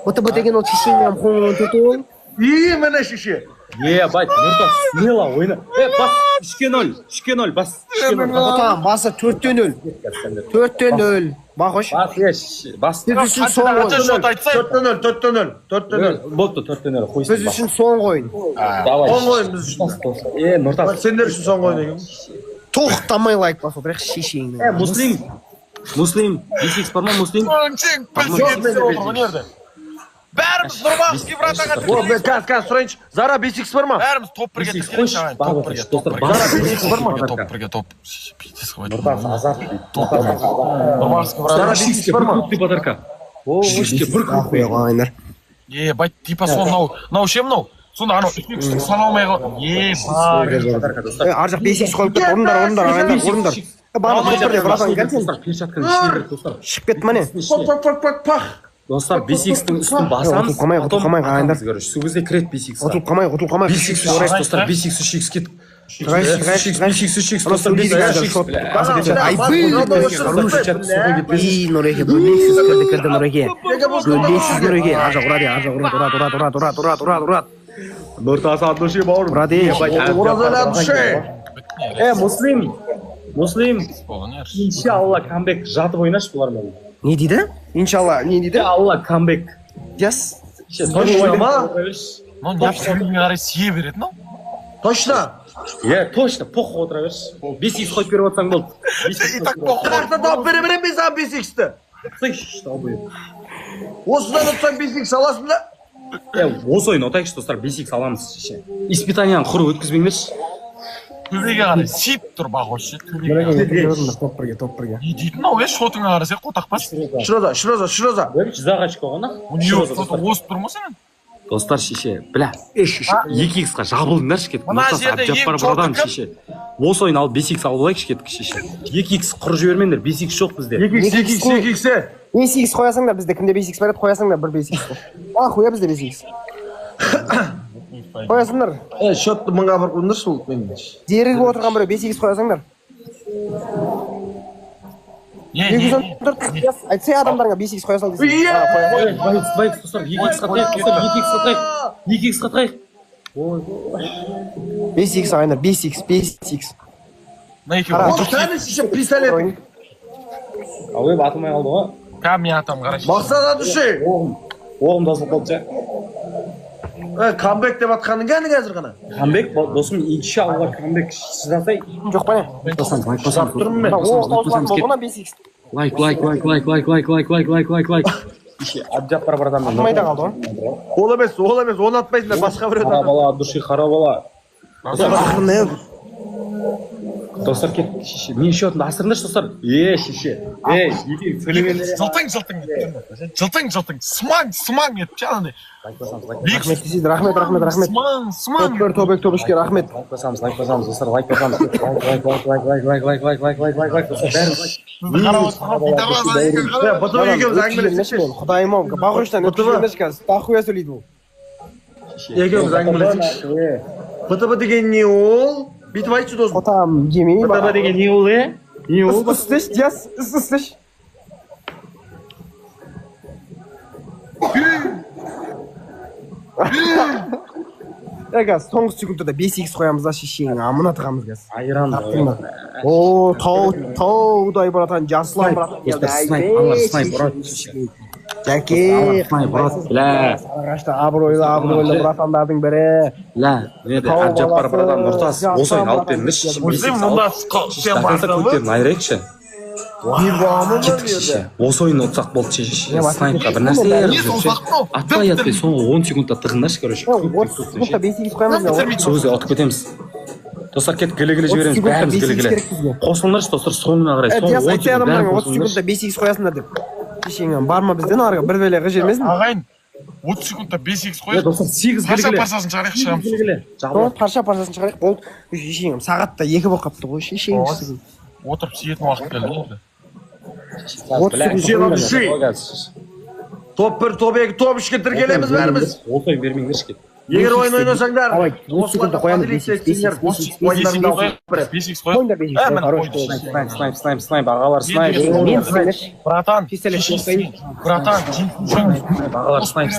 ОТБ деген ол шешеңнен қоңын тұтуың. Міне шеше. Бать, Нұртас, смело ойна. Бас, 3-0, бас. Отам, басы 4-0. 4-0. Бақыш. Бас. Біз үшін соң ойын. 4-0. Болды 4-0. Біз үшін соң ойын. Соң ойын біз үшін. Нұртас. Сендер үшін соң ойын екен. Тоқтамай лайк басу, бірақ шешеңнен. Муслим, B6 бар ма, Муслим? Бәріміз Нұрбақовский братаға Кәз сұрайыншы. Зара B6 бар ма? бәріміз топ бірге тізгелейінші ағайын. Топ бірге, топ бірге. Топ бірге, топ. Нұртас, азат. Нұрбақовский брат. Зара B6 бар ма? Крупный подарка. Өшке бір крупный. Ағайындар. Бать, типа сол мынау ше мынау. Сонда анау үстік саналмай қалды. Ар жақ B6 қойып кет, орындар, ағайындар, орындар. Барлық топ бірде, братан, кәнсен. Шып кет, мане. Пах. Достар, B6-тің үстін басамыз. Ұтылып қалмай, ағайындар. Сол кезде кірет B6-ға. Ұтылып қалмай. B6 орайшы, достар, B6 3x кет. B6 достар, Ей, Нұреке, бөлмейсіз кірді Нұреке. Бөлмейсіз Нұреке. Ажақ, ұрады. Нұртас адышы бауыр. Муслим. Иншалла камбек жатып ойнаш бұлармен. Не дейді? Иншалла, не дейді? Алла камбек. Yes. Точно ма? Ну, сөйлеме қарай сие береді, ну. Точно? Точно, похуй отыра берші. 5x қойып беріп отсаң болды. И так похуй. Тақта тауып берем мен саған B6-ті. Осыдан ұтсаң B6 аласың да? Осы ойын отайықшы, достар, 5x аламыз. Испытанияны құры өткізбеңдерші. Төбеге қарай сиіп тұр бағошы. Топ бірге. Не дейтін ау, шотыңа қарай сен қотақпас. Шыроза. Жүзақ ашқа ғана. Осы тұр ма сенен? Достар шеше, біля. 2x-қа жабылдыңдаршы кетіп. Нұртас Әбжаппар брадан шеше. Осы ойын алып 5x алып олайықшы кетіп шеше. 2x құр жібермендер, 5x жоқ бізде. 2x. 5x қоясыңдар бізде, кімде 5x бар еді, қоясыңдар бір 5x. Қоя бізде 5x. Қоясыңдар. Шотты мыңға бір қойыңдар сол менде. Дерігіп отырған біреу 5x қоясыңдар. 214 айтсай адамдарға 5x қоя сал дейсің. Байк, достар, 2x қатайық. 5x ағайындар, 5x. Кәні шеше пистолет. Ауы батылмай қалды ғой. Кәм мен атам қарай. Мақсат атышы. Оғым досым қолды жа. Камбек деп атқаның кәні қазір ғана. Камбек, досым, иншалла камбек шыдасай. Жоқ па не? Лайк. Әбжаппар брадан. Атмайда қалды ғой? Ол емес, оны атпайсыңдар, басқа біреуді Қара бала, дұрши қара бала. Достар кет, шеше. Мен шотында асырындаш, достар. Шеше. Жылтың. Смаң ет, жаңағындай. Рахмет. Смаң. Тобекке рахмет. Лайк басамыз, достар, лайк басамыз. Құдайым ау, бағыштан өткізгенеш қазір, тақуя сөйлейді ол. Екеуміз әңгімелесейікші. БТБ деген не ол? Бүйтіп айтшы досым. Отам жемей ба? БТБ деген не ол, Не ол? Үстіш. Газ, соңғы секундтада 5x қоямыз да шешең, амына тығамыз газ. Айран. О, таудай братан, жасылан братан келді. Снайп, Жәке, бля. Сарағашта абыройлы братандардың бірі. Әбжаппар брадан, Нұртас, осы ойын алып беріңдерші. Айрекші. Осы ойын ұтсақ болды шеше. Снайпқа бір нәрсе атпай, соңғы 10 секундта тығындашы, короче. 30 секундта 5x қоямыз. Сол кезде ұтып кетеміз. Достар кет, гілі жібереміз, бәріміз гілі. Қосылыңдаршы, достар, соңына қарай. Айтсай адамдарға 30 секундта 5x қоясыңдар деп. Шешеңен бар ма бізден арғы бір бәле ғыжермесін? Ағайын, 30 секундта 5x қойып, достар, 8 парша-паршасын шығарайық шығамыз. Парша-паршасын шығарайық, болды. Шешеңем, сағатта 2 болып қапты ғой, шешеңем. Отырып сиетін уақыт келді. Топ 1, топ 2, топ 3-ке тіркелеміз бәріміз. Осы ойын бермеңдерші кет. Егер ойын ойнасаңдар, Давай, 30 секундта қоямыз, сендер ойындарыңды алып береді. Бесикс қой. Қойыңдар бесикс, хорош. Снайп, ағалар снайп. Мен сенеш. Братан, Пистолет жасайын. братан, Ағалар снайп,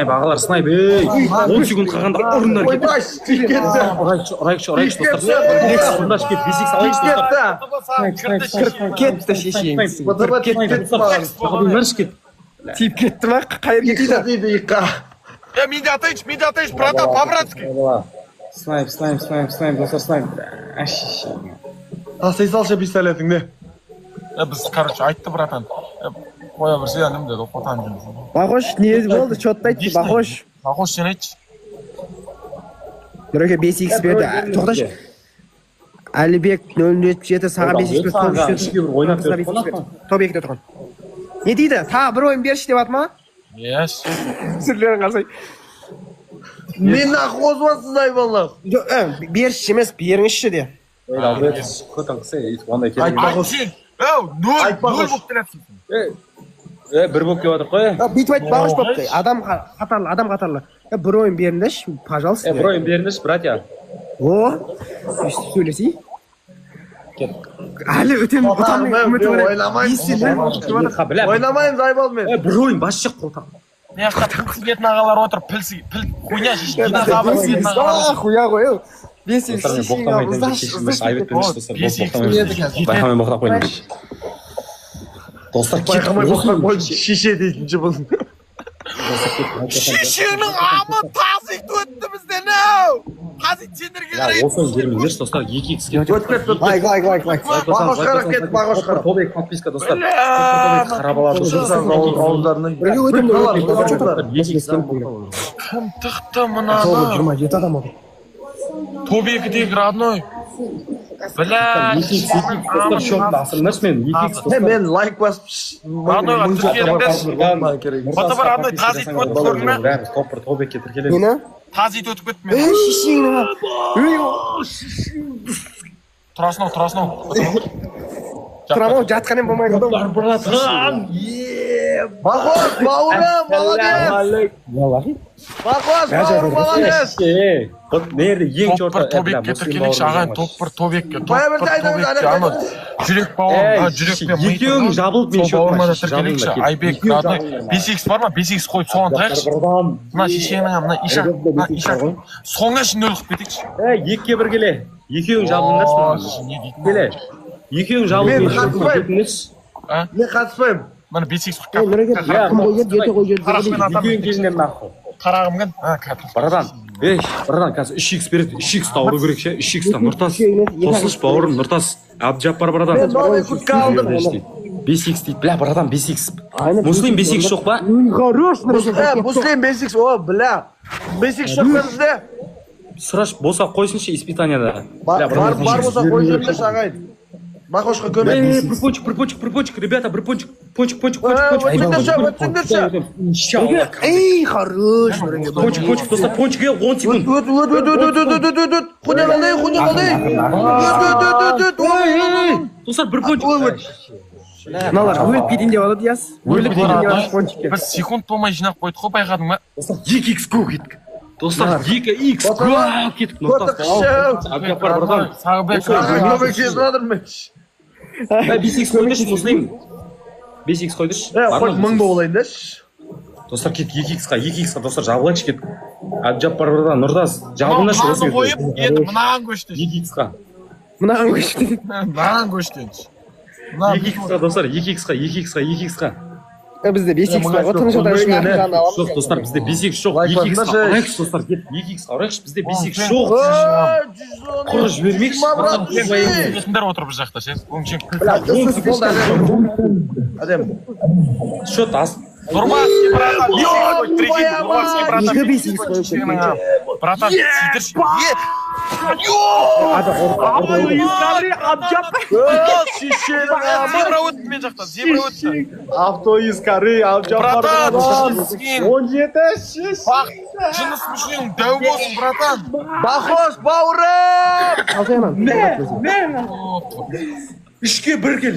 ағалар снайп. Ей, 10 секунд қалғанда ұрындар кетті. Ойбай, тиіп кетті. Ұрайықшы, достар. Рекс, ұрындаш кет, бесикс алайықшы, достар. Кетті шешең. БТБ тиіп кетті маған. Ұрындаршы кет. Тиіп кетті ма? Қайырге Икқа тиді. дейді, икқа. менде атайыншы, братан, по-братски. Снайп, достар, снайп. Тастай салшы пистолетіңді. Біз, короче, айтты, братан. Қоя берсе, әнім деді, қотан дейміз. Бақош, не болды? Чотты айтты, Бақош. Бақош, сен айтшы. Нұреке 5x берді. Тоқташы. Әлібек 077 саған 5x берді. Топ 2-де тұрған. Не дейді? Тағы бір ойын берші деп атма? Ес. Сүрлерін қарсай. Мен нақ қозбасыз айбалар. Берші емес, беріңізші де. Айтпа қош. Бір болып кеп жатыр қой. Бүйтіп айтып Бақош бопты. Адам қатарлы. Бір ойын беріңдерші, пожалуйста. Бір ойын беріңдерші, братья. О, сөйлесей. Әлі өтем Ойнамаймыз айбалмен. Бір ойын бас шық қолтан. Мен жақта піл сілетін ағалар отыр, піл хуйня шешін. Динозавр сілетін ағалар. Хуя ғой, ау. Бесік Байқамай боқтап қойдым. Достар, Байқамай боқтап қойдым. Шеше дейтінші бұл. Шешеңнің амы тазик өтті бізден, ау! Тазик сендерге қарай. Осы ойын бермеңдерші, достар, 2x кет. лайк. Бақош қарап кет, Бақош қарап. Тобек подписка, достар. Қарап алады, Ауыздарының. Кім тықты мынаны? 27 адам oldu. Тобекідегі родной. Бля, достар, шотты асырыңдаршы мен, 2x. Мен лайк басып. Роднойға тіркеліңдерші. Бұты бір родной тазит өтіп көрдің ме? Бәрі топыр тобекке тіркеледі. Нені? Тазит өтіп кетті мен. Шешеңі. Тұрасынау. Тұрамау, жатқанен болмай қалды. Братан! Бақош, бауырым, молодец. Бақош, бауырым, молодец. Нерде ең чорта. Тобекке тіркелікші ағайын, топ-бір тобекке. Аны жүрек жүрекпен екеуің жабылып мен тіркелікші. Айбек, родной. 5x бар ма? 5x қойып соған таяқшы. Мына шешеңнің мына иша. Соңа ішін өліп кетекші. Екке бір келе. Екеуің жабылыңдаршы. Келе. Екеуің жабылыңдаршы. Мен қатыспаймын. Мына 5x қойып Екеуің келінен нақы. қарағым кен. Братан, братан, қазір 3x береді. 3x тауыру керек ше. 3x-тан Нұртас. Тосылшы бауырым, Нұртас. Абджаппар братан. Мен новый куртка алдым. 5x дейді. Бля, братан, 5x. Муслим 5x жоқ ба? Хорош, Муслим 5x, о, бля. 5x жоқ па бізде? Сұраш болса қойсыншы испытанияда. Бар болса қой жерінде шағайын. Бақошқа көмек. Припончик, ребята, припончик. Пончик. Өтсіңдерші. Ей, хорош. Пончик, достар, пончикке 10 секунд. Өт. Хуйня қалдай. Достар, бір пончик. Мыналар өліп кетейін деп алады, яс. Өліп кетейін деп алады пончикке. Біз секунд болмай жинап қойдық қой, байқадың ба? Достар, 2x көк кеттік. Достар, 2x көк кеттік. Абджаппар братан. Сағыбек. Бесикс қойдыршы, Муслим. Бесикс қойдыршы. Қойып 1000 болайын дәш. Достар, кет 2x-қа, достар, жабылайықшы кет. Абджаппар братан, Нұртас, жабылыңдаршы осы кет. Қойып, енді мынаған көшті. 2x-қа. Мынаған көшті. Мынаған көшті. 2x-қа, достар, 2x-қа. Бізде 5x бар, тыныш отырайықшы. Жоқ, достар, бізде 5x жоқ. 2x-қа орайықшы, достар, кет. 2x-қа орайықшы, бізде 5x жоқ. Құры жібермекші. Сендер отыр бір жақта, ше. Өңшен. Әдем. Шот аз. Нұрмаски, братан. Нұрмаски, братан. Екі 5x қойып. Братан, сидірші. Зебра өтті мен жақтан, зебра өтті. Автоискары, Братан, жыныскен. 17 Бақ, жыныс мүшінің дәу болсын, братан. Бақош, бауырым! Қалсайынан. Үшке бір кел.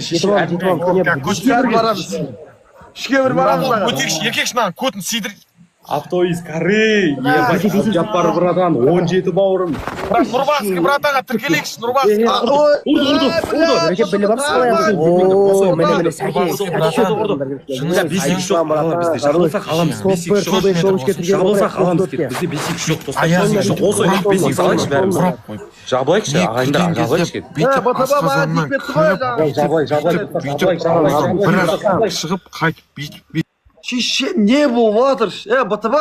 Үшке бір барамыз. Өтекші, еркекші маған көтін сидір. Авто из коры. Ебать, Абджаппар братан, 17 бауырым. Нұрбақский братаға тіркелейікші, Нұрбақский. Нұреке біліп алыпсыз қалай алсын. О, міне Бесик жоқ балалар бізде. Жабылсақ аламыз. Бесик жоқ. Жабылсақ аламыз деп. Бізде бесик жоқ достар. Бесик жоқ. Осы ойнап бесик салайықшы бәріміз. Жабылайықшы, ағайындар жабылайықшы. Жабылайық. Шығып қайтып бүйтіп. Шеше не болып жатыр? БТБ.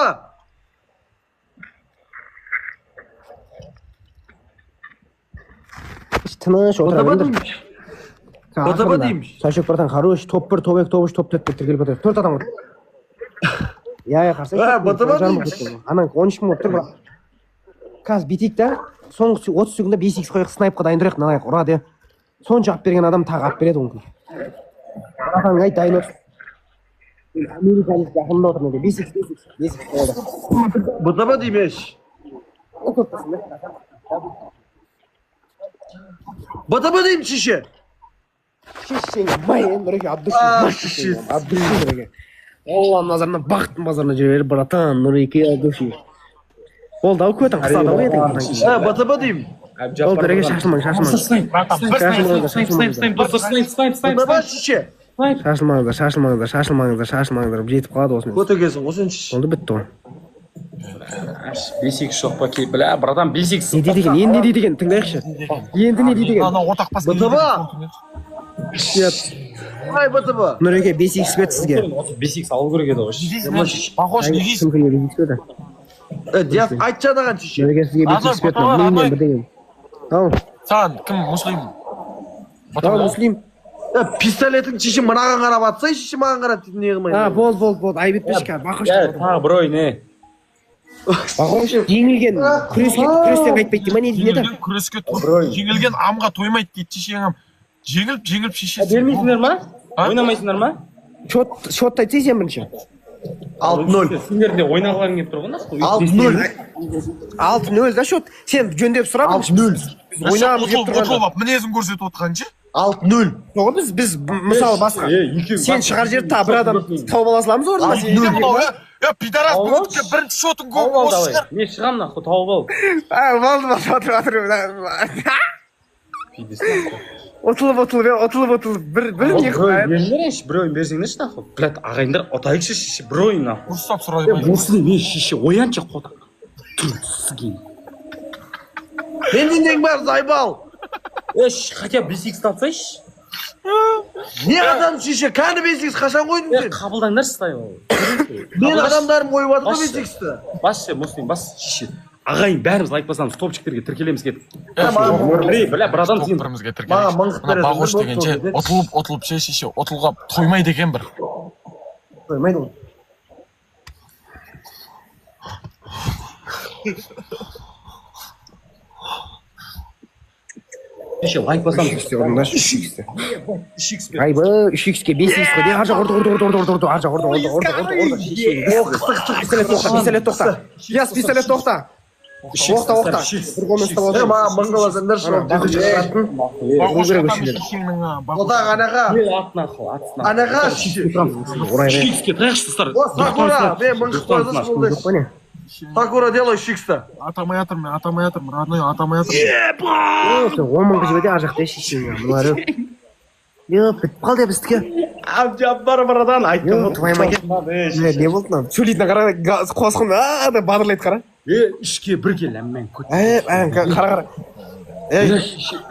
тыныш отыра БТБ дейміз. Сашек братан, хороший, топ 1, топ 2, топ 3, топ 4 деп тіркеліп отыр. 4 адам отыр. Я қарсы. БТБ дейміз. Анан 13 мың отыр бірақ. Қазір битейік та, соңғы 30 секундда 5x қойық снайпқа дайындырайық, мынаяқ ұрады. Соны жауап берген адам тағы ап береді мүмкін. Братан айт дайын отыр. Америкалық жақында отыр неге 5x қойды. БТБ дейміз. БТБ дейміз шеше. Шешең майын Нұреке Абдуши. Нұреке. Алланың назарына бақыттың базарына жүре бер, братан, Нұреке Абдуши. Ол дау көтің қысады ғой едің. БТБ деймін. Ол Нұреке шашылмаң. Шашылмаңыздар, жетіп қалады осымен. Көтегесің, осымен шеше. Олды бітті ғой. Бесик жоқ па кей, бля, братан, бесик. Не дейді екен, не дейді екен, тыңдайықшы. Енді не дейді екен. БТБ. Ай, БТБ. Нұреке 5x бет сізге. Бесик салу керек еді ғой. Похож, не Кім күнге 5x беді? Диас айтшы адаған шеше. Нұреке сізге 5x бет, мыңмен бірдеген. Тау, Саған кім мұслим? тау, мұслим. Пистолетің шеше мынаған қарап атсай, шеше маған қарап дейді не қылмайды. Бол, айбет бешка, бақыш. Тағы бір ой, не? Бақыш, жеңілген, күрестен қайтпайды, ма не дейді еді? Күреске жеңілген амға тоймайды дейді шешеңім. Жеңіліп шешесі. Бермейсіңдер ма? Ойнамайсыңдар ма? Шотты айтсай сен бірінші. 6-0. Сендер де ойнағыларың келіп тұр ғой. 6-0. 6-0 да шот. Сен жөндеп сұра. 6-0. Ойнағымыз келіп тұрғанда. Отылып, мінезін көрсетіп отқан ше? 6-0. Оғы біз мысалы басқа. Сен шығар жерді та бір адам тауып аласыламыз орында. Пидорас бүгінгі бірінші шотын көп осы шығар. Мен шығам нахуй тауып ал. Отылып, бір не қылайын. Бір ойын берсеңдерші нахуй. Блядь, ағайындар отайықшы шеше, бір ойын нахуй. Ұрыстап сұрайды ма? Осы не шеше, ояншы қода. Тұрсыгейін. Менден бар зайбал. Хотя 5x тапсайшы. Не адам шеше, кәні 5x қашан қойдың сен? Қабылдаңдаршы тай ол. Мен адамдарым қойып атыр ғой 5x'ті. Бас ше, мұслим, бас шеше. Ағайын бәріміз лайк басамыз, топчиктерге тіркелеміз кетіп. Бля, бір адам сен. Бірімізге тіркелейік. Бағош дегенше, отылып шеше, отылға тоймайды екен бір. Тоймайды ол. Шеше, лайк басамыз. 3x'ке 5x қой, ар жақ ұрды, ар жақ ұрды. Пистолет тоқта. Яс, пистолет тоқта. Оқта. Бір қолмен ұстап алды. Маған мыңға басаңдар шығып. Ода ғанаға. Анаға шеше. 3x'ке таяқшы тұстар. Сакура, мен мыңға қойдыс болды. Сакура, делай 3x'ті. Атамай атырмын, родной, атамай атырмын. 10 мыңға жібеде ар жақта шешеңе. Бұлары. Бітіп қалды біздіке. Абджаппар братан, айттым. Твайма кет. Не болды мынау? Сөйлейтін қара, қосқын, бадырлайды қара. Ішке бір кел, әммен көт. Қара.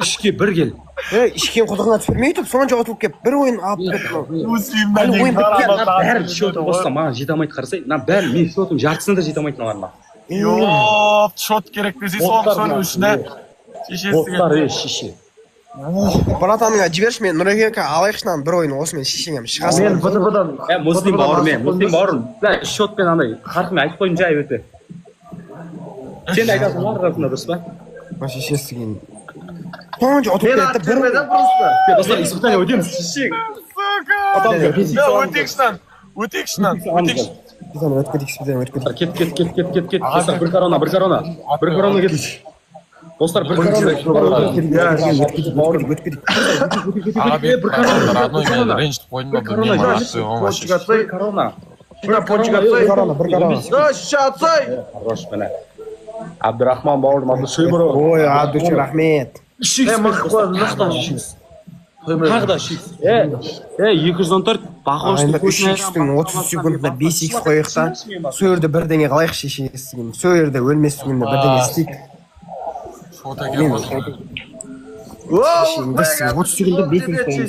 Ішке бір кел. Ішкен құдығына түпірмей тұп, соған жоғатылып кеп, бір ойын алып кетті. Муслимнан ойын біткен. Бәрі шотым қосса, маған жете алмайды қарасай. Бәрі мен шотым жартысында жете алмайды маған. Йоп, шот керек десе соны үшін Достар, шеше. Братаныңа жіберші, мен Нұрекеке алайықшынан бір ойын осымен шешеңем шығасың. Мен БТБ-дан. Мұслим бауырым. Шотпен андай, қарқымен айтып қойым жай өте. Сен айтасың олар арасында дұрыс па? Шешесі кейін. Қонжы отып Мен кетті бір ойын. аттырмайдан просто. Достар, испытание өтеміз, шешең. Өтекшінан. Кет. Достар, бір корона кетті. Достар, бір Аға бет, родной, мен ренжітіп қойдым ба, білмеймін, асы оңға шеш. корона. На пончик отсай. Да, шише отсай. Хорош, міне. Абдрахман бауырым, Абдушимыров. Ой, Абдучи, рахмет. Мақы қойды, нақта. Тағы да шикс. 214 бақошты көшіне. 30 секундда 5x қойық та. Сол жерде бірдеңе қылайық шешесі деген. Сол жерде өлмес түгінде бірдеңе істейік. Шота келіп отыр. 30 секундда 5x қойық.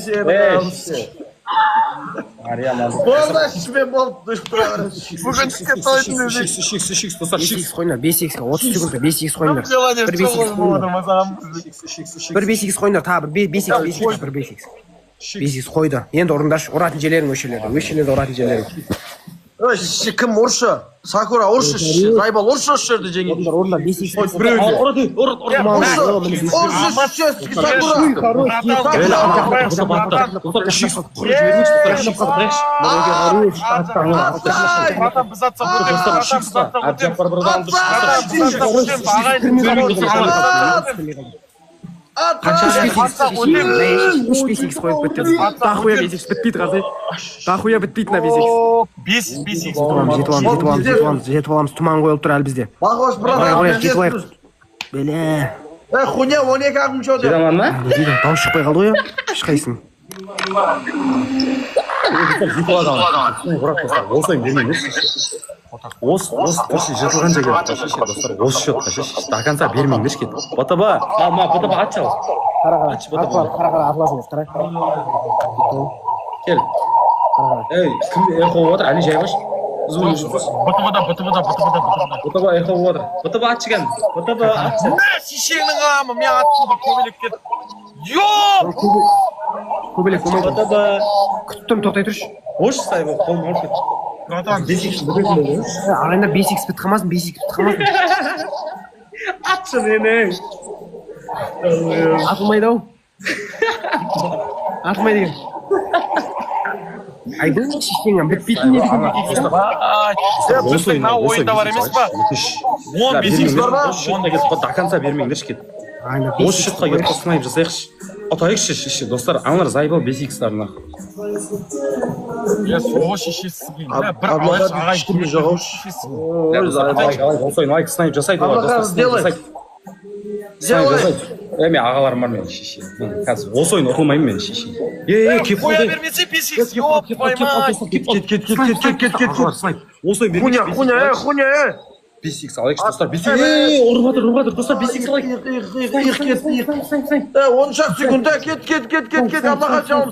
Болды, ішімен болып тұра. Бүгін түске тойдың өзі. Шикс, достар, 5x қойыңдар, 5x-қа 30 секундда 5x қойыңдар. Бір 5x қойыңдар, тағы бір 5x, бір 5x. 5x қойды. Енді ұрындаршы, ұратын жерлерің өшелерді ұратын жерлерің. Кім ұршы? Сакура ұршы, Зайбал ұршы жерді жеңеді. Орындар 5x. Дохуя 5x бітпейді қазір. Дохуя бітпейді на 5x. 5x. Жетіп аламыз, тұман қойылып тұр әлі бізде. Бағош, Қояйық, кетіп алайық. Бәле. Хуйня, 12 ағым шоды. Жираман ма? Дауыс шықпай қалды ғой, ешқайсың. Осы жыртылған жерге достар, осы счетқа до конца бермеңдер кет. БТБ, БТБ ат чал. Атшы БТБ. Қара, атласыңыз, қара. Кел. Ей, кім эхо отыр? Али жай қош. БТБ-да. БТБ эхо отыр. БТБ атшы кен. БТБ атшы. Шешеңнің амы, мен аттым көбелек кет. Йооо! Көбелек болмайды. БТБ. Күттім, тоқтай тұршы. Ош сайбы, қолын ұрып кет. Ағайындар 5x бітіп қалмасын, 5x бітіп қалмасын. Атшы мені. Атылмайды ау. Атылмайды екен. Айдың шешеңім бітпейтін не деген. Біздің мына ойында бар емес па? 15x бар ма? Онда кетіп до конца бермеңдер кет. Осы шутқа кетіп снайп жасайықшы. Атайықшы шеше, достар, аналар Зайбал 5x-ларына. Я соғы шешесі кейін. Бір алайшы ағай кеме жоғау шешесі. Осойын лайк снайп жасайды олар, достар, снайп жасайды. Снайп жасайды. Мен ағаларым бар мен шеше. Қазір осы ойын ұтылмаймын мен шеше. Кеп қоя бермесе 5x, ёп, поймай. Кет. Осы ойын бермейді. Хуйня. 5x алайықшы, достар, 5x. Ұрып достар, 5x алайық. 10 секундда кет. Аллаға жалым.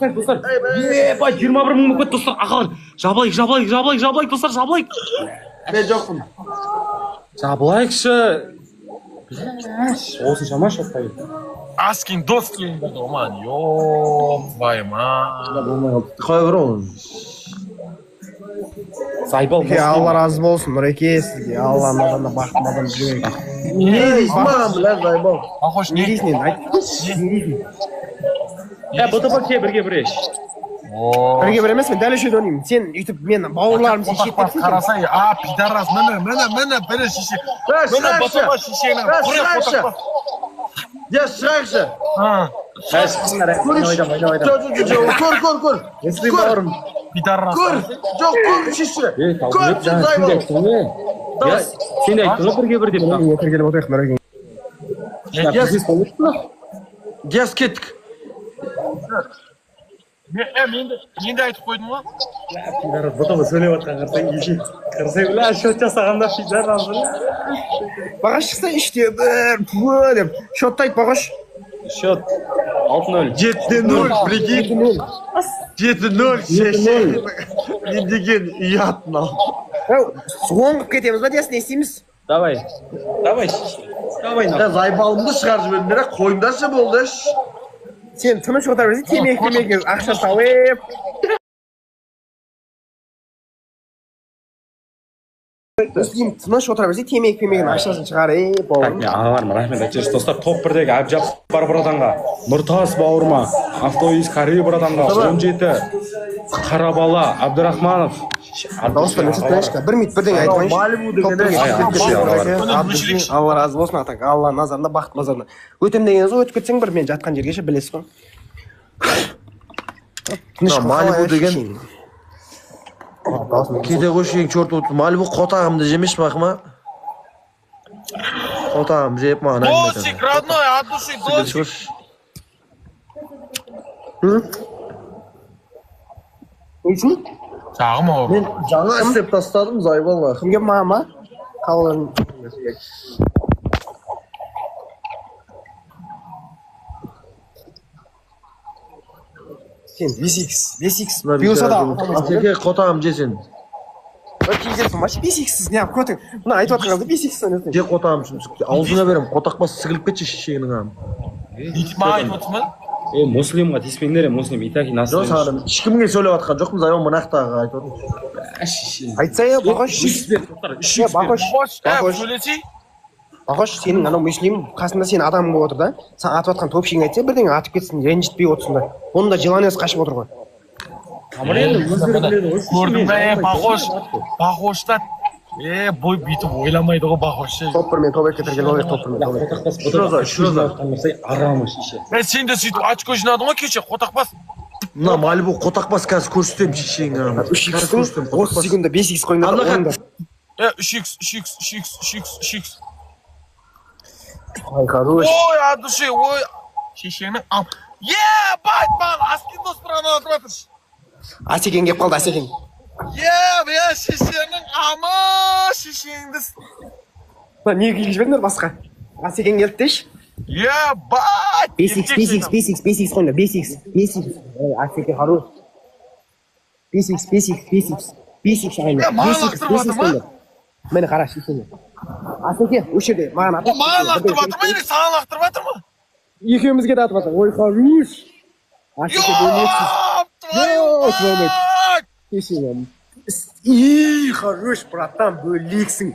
Бай, 21 мың көт, достар, ағалар. Жабылайық, достар, жабылайық. Мен жоқпын. Жабылайықшы. Осы жаман шоттай. Аскин доскин болды оман, ёп, поймай. Қой бір ол. Зайбал. Алла разы болсын, Нұреке, сізге. Алла назарында бақытын адам жүрек. Не дейсің маған, білән Зайбал? Похож, Не дейсің енді, айт. БТБ ке бірге біреш. Бірге бір емес, мен дәл үшеді ойнаймын. Сен үйтіп, мен бауырларым сен шет кетсің. Қарасай, пидарас, міне, бірі шеше. Міне, БТБ шешеңнің. Я шығайықшы. Көр. Пидарас. Көр, жоқ, көр шеше. Көр, Зайбал. Сен айттың ғой бірге бір деп. Отыр келіп отырайық, Нұреке. Гес кеттік. Мен де айтып қойдым ғой. БТБ сөйлеп жатқан қарсай білә, шот жасағанда пидарас. Бағаш шықса іште бір деп. Шотты айт, Бағаш. Счет 6-0. 7-0, прикинь. 7-0, шеше. Не деген ұятын ал. Оңғып кетеміз ба десін, не істейміз? Давай. Зайбалымды шығарып жіберіңдер, қойыңдаршы болды. Сен тыныш отыр берсе, темекі ақша тауып. Тыныш отыр берсе, темекі ақшасын шығар, бауырым. Ағаларым, рахмет айтшы, достар, топ 1-дегі Әбжаппар братанға, Нұртас бауырыма, Автоиз Кари братанға, 17, Қарабала, Абдурахманов. Дауыстан өшіртпейшкі, бір мит бірден айтпайыншы. Алла разы болсын, атаң, Алла назарында, бақыт назарында. Өтем дегеніңіз өтіп кетсең бір, мен жатқан жерге ше білесіз ғой. Малибу деген Kete qo'shing chort o'tib. Malibu qotag'imni jemish baxma. Qotag'im jeb mana. Досик, родной, от души, досик. Neysin? Sağım o. Men жаңа istep tastadım Zaybal. Kimga mama? Қалған. Sen 5x бұйырса да Атеке qotag'im jesin. кейдерсің маш 5x не көтің мына айтып жатқаныңызды 5x санайсың. Je qotag'im shuncha. Аузыңа берем, qotaqpas sig'ilib ketchi shisheging ham. Нитма айтып отырсың муслимға тиіспеңдер муслим и так и нас Жоқ, саған ешкімге сөйлеп жатқан жоқпын, Зайбал мынақтағы айтып отырмын. Айтса я бағаш. ба? Сөйлесей? Бағаш сенің анау муслим қасында сен адамың болып отыр да. Сен атып жатқан топшың айтса бірдеңе атып кетсін, ренжітпей отырсын да. Оның да желаниясы қашып отыр ғой. Көрдің бе, Бахоштат. Бой бүйтіп ойламайды ғой Бахош. Топпырмен тобекке тіркеліп алайық топпырмен. арамы шеше. Сен де сөйтіп очко жинадың ғой кеше, қотақпас. Мына Малибу qotaqpas қазір көрсетемін шешеңе. 3x 30 секундда 5x қойыңдар да ойында. 3x. Ай, хорош. Ой, от души, ой. Шешеңнің ам. Ебать, маған Аскиндос тұрғаны атып жатыр. Асекең кеп қалды, Асекең. Шешеңнің амы, шешеңді. Не күйіп жіберіңдер басқа? Асекең келді деші. Ебать. 5x қойыңдар, 5x. Асекең хорош. 5x қойыңдар. Маған лақтырып жатыр ма? Мені қара шешеңе. Асекең, осы жерде маған атып. Маған лақтырып жатыр ма, или саған лақтырып жатыр ма? Екеумізге де атып жатыр. Ой, хорош. Асекең бөлмексіз. Твою мать. Шешеңе. Хорош, братан, бөлексің.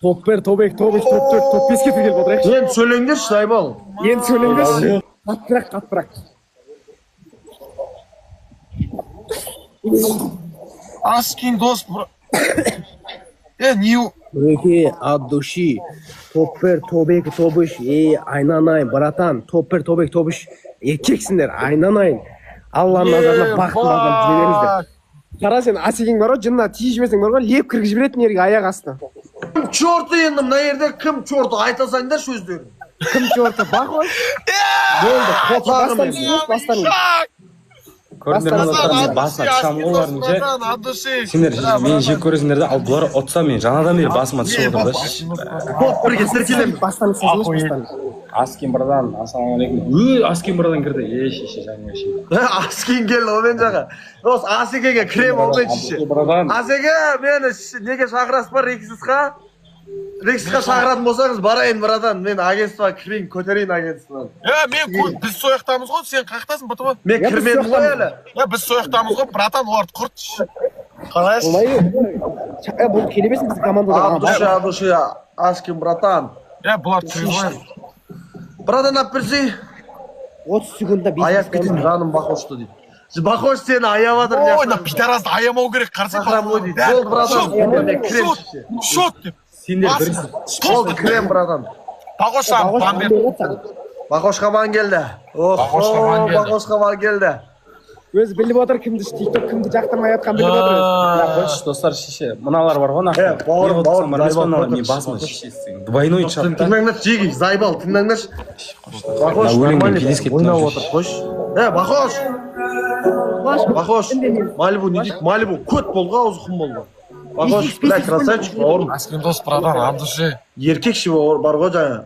Топ-1, топ-2, топ-3, топ-4, топ-5-ке тіркеліп отырайықшы. Енді сөйлеңдерші, Зайбал. Енді сөйлеңдерші. Қаттырақ. Аскиндос, не... Реке, от души. Топ-1, топ-2, топ-3. Айнанайын, братан. Топ-1, топ-2, топ-3. Еркексіңдер, айнанайын. Алланың назарына бақытын жүре беріңіздер. Қара сен Асекең бар ғой, жынына тиіп жіберсең бар ғой, леп кіргізіп жіберетін ерге аяқ астына. Чорты енді мына жерде кім чорты айтасаңдар сөздерін. Кім чорты бақ ғой? Болды, бастарыңыз. көрдіңдер басына түсамын ғой олардың ше. Сендер мені жек көресіңдер де, ал бұлар отса мен жаңадан бері басыма түсіп отыр да. Топ бірге тіркелемін. Бастарыңыз сізіңіз бастарыңыз. Аскин брадан, ассалаумағалейкум. Аскин брадан кірді. Шеше жаңа ше. Аскин келді омен жаңа. Осы Асекеге крем олмен шеше. Асеке, мені неге шақырасыз ба Рексисқа? Рексисқа шақыратын болсаңыз барайын брадан. Мен агентствоға кірейін, көтерейін агентстводан. Біз сояқтамыз ғой, сен қақтасың бұтыма? Мен кірмедім ғой әлі. Біз сояқтамыз ғой, братан, оларды құрт. Қалайсың? Олай, бұл келебесің біз командада. Души, Аскин, братан. Бұлар кіргізіп. Братан, апперси. 30 секундда 5 аяп кетейін, жаным Бахошты дейді. Бахош сені аяватыр. Ой, на пидоразды аямау керек, қарсы қой дейді. Болды, братан. Шот деп. Сендер бірісің. Болды, крем, братан. Бахошқа бан берді. Бахошқа бан келді. Бахошқа бан келді. Өзі біліп отыр кімді TikTok кімді жақтырмай жатқан біліп отыр. Қойшы достар шеше. Мыналар бар ғой нақы. Бауырым. Мен басыма шешесің. Двойной чап. Тыңдаңдаршы, жеги, Зайбал, тыңдаңдаршы. Бахош, ойнап отыр, қойш. Бахош. Бахош. Малибу, не дейді? Малибу, көт болға, аузы құм болға. Бахош, бля, красавчик, бауырым. Аскиндос, братан, андушы. Еркекші бар ғой жаңа.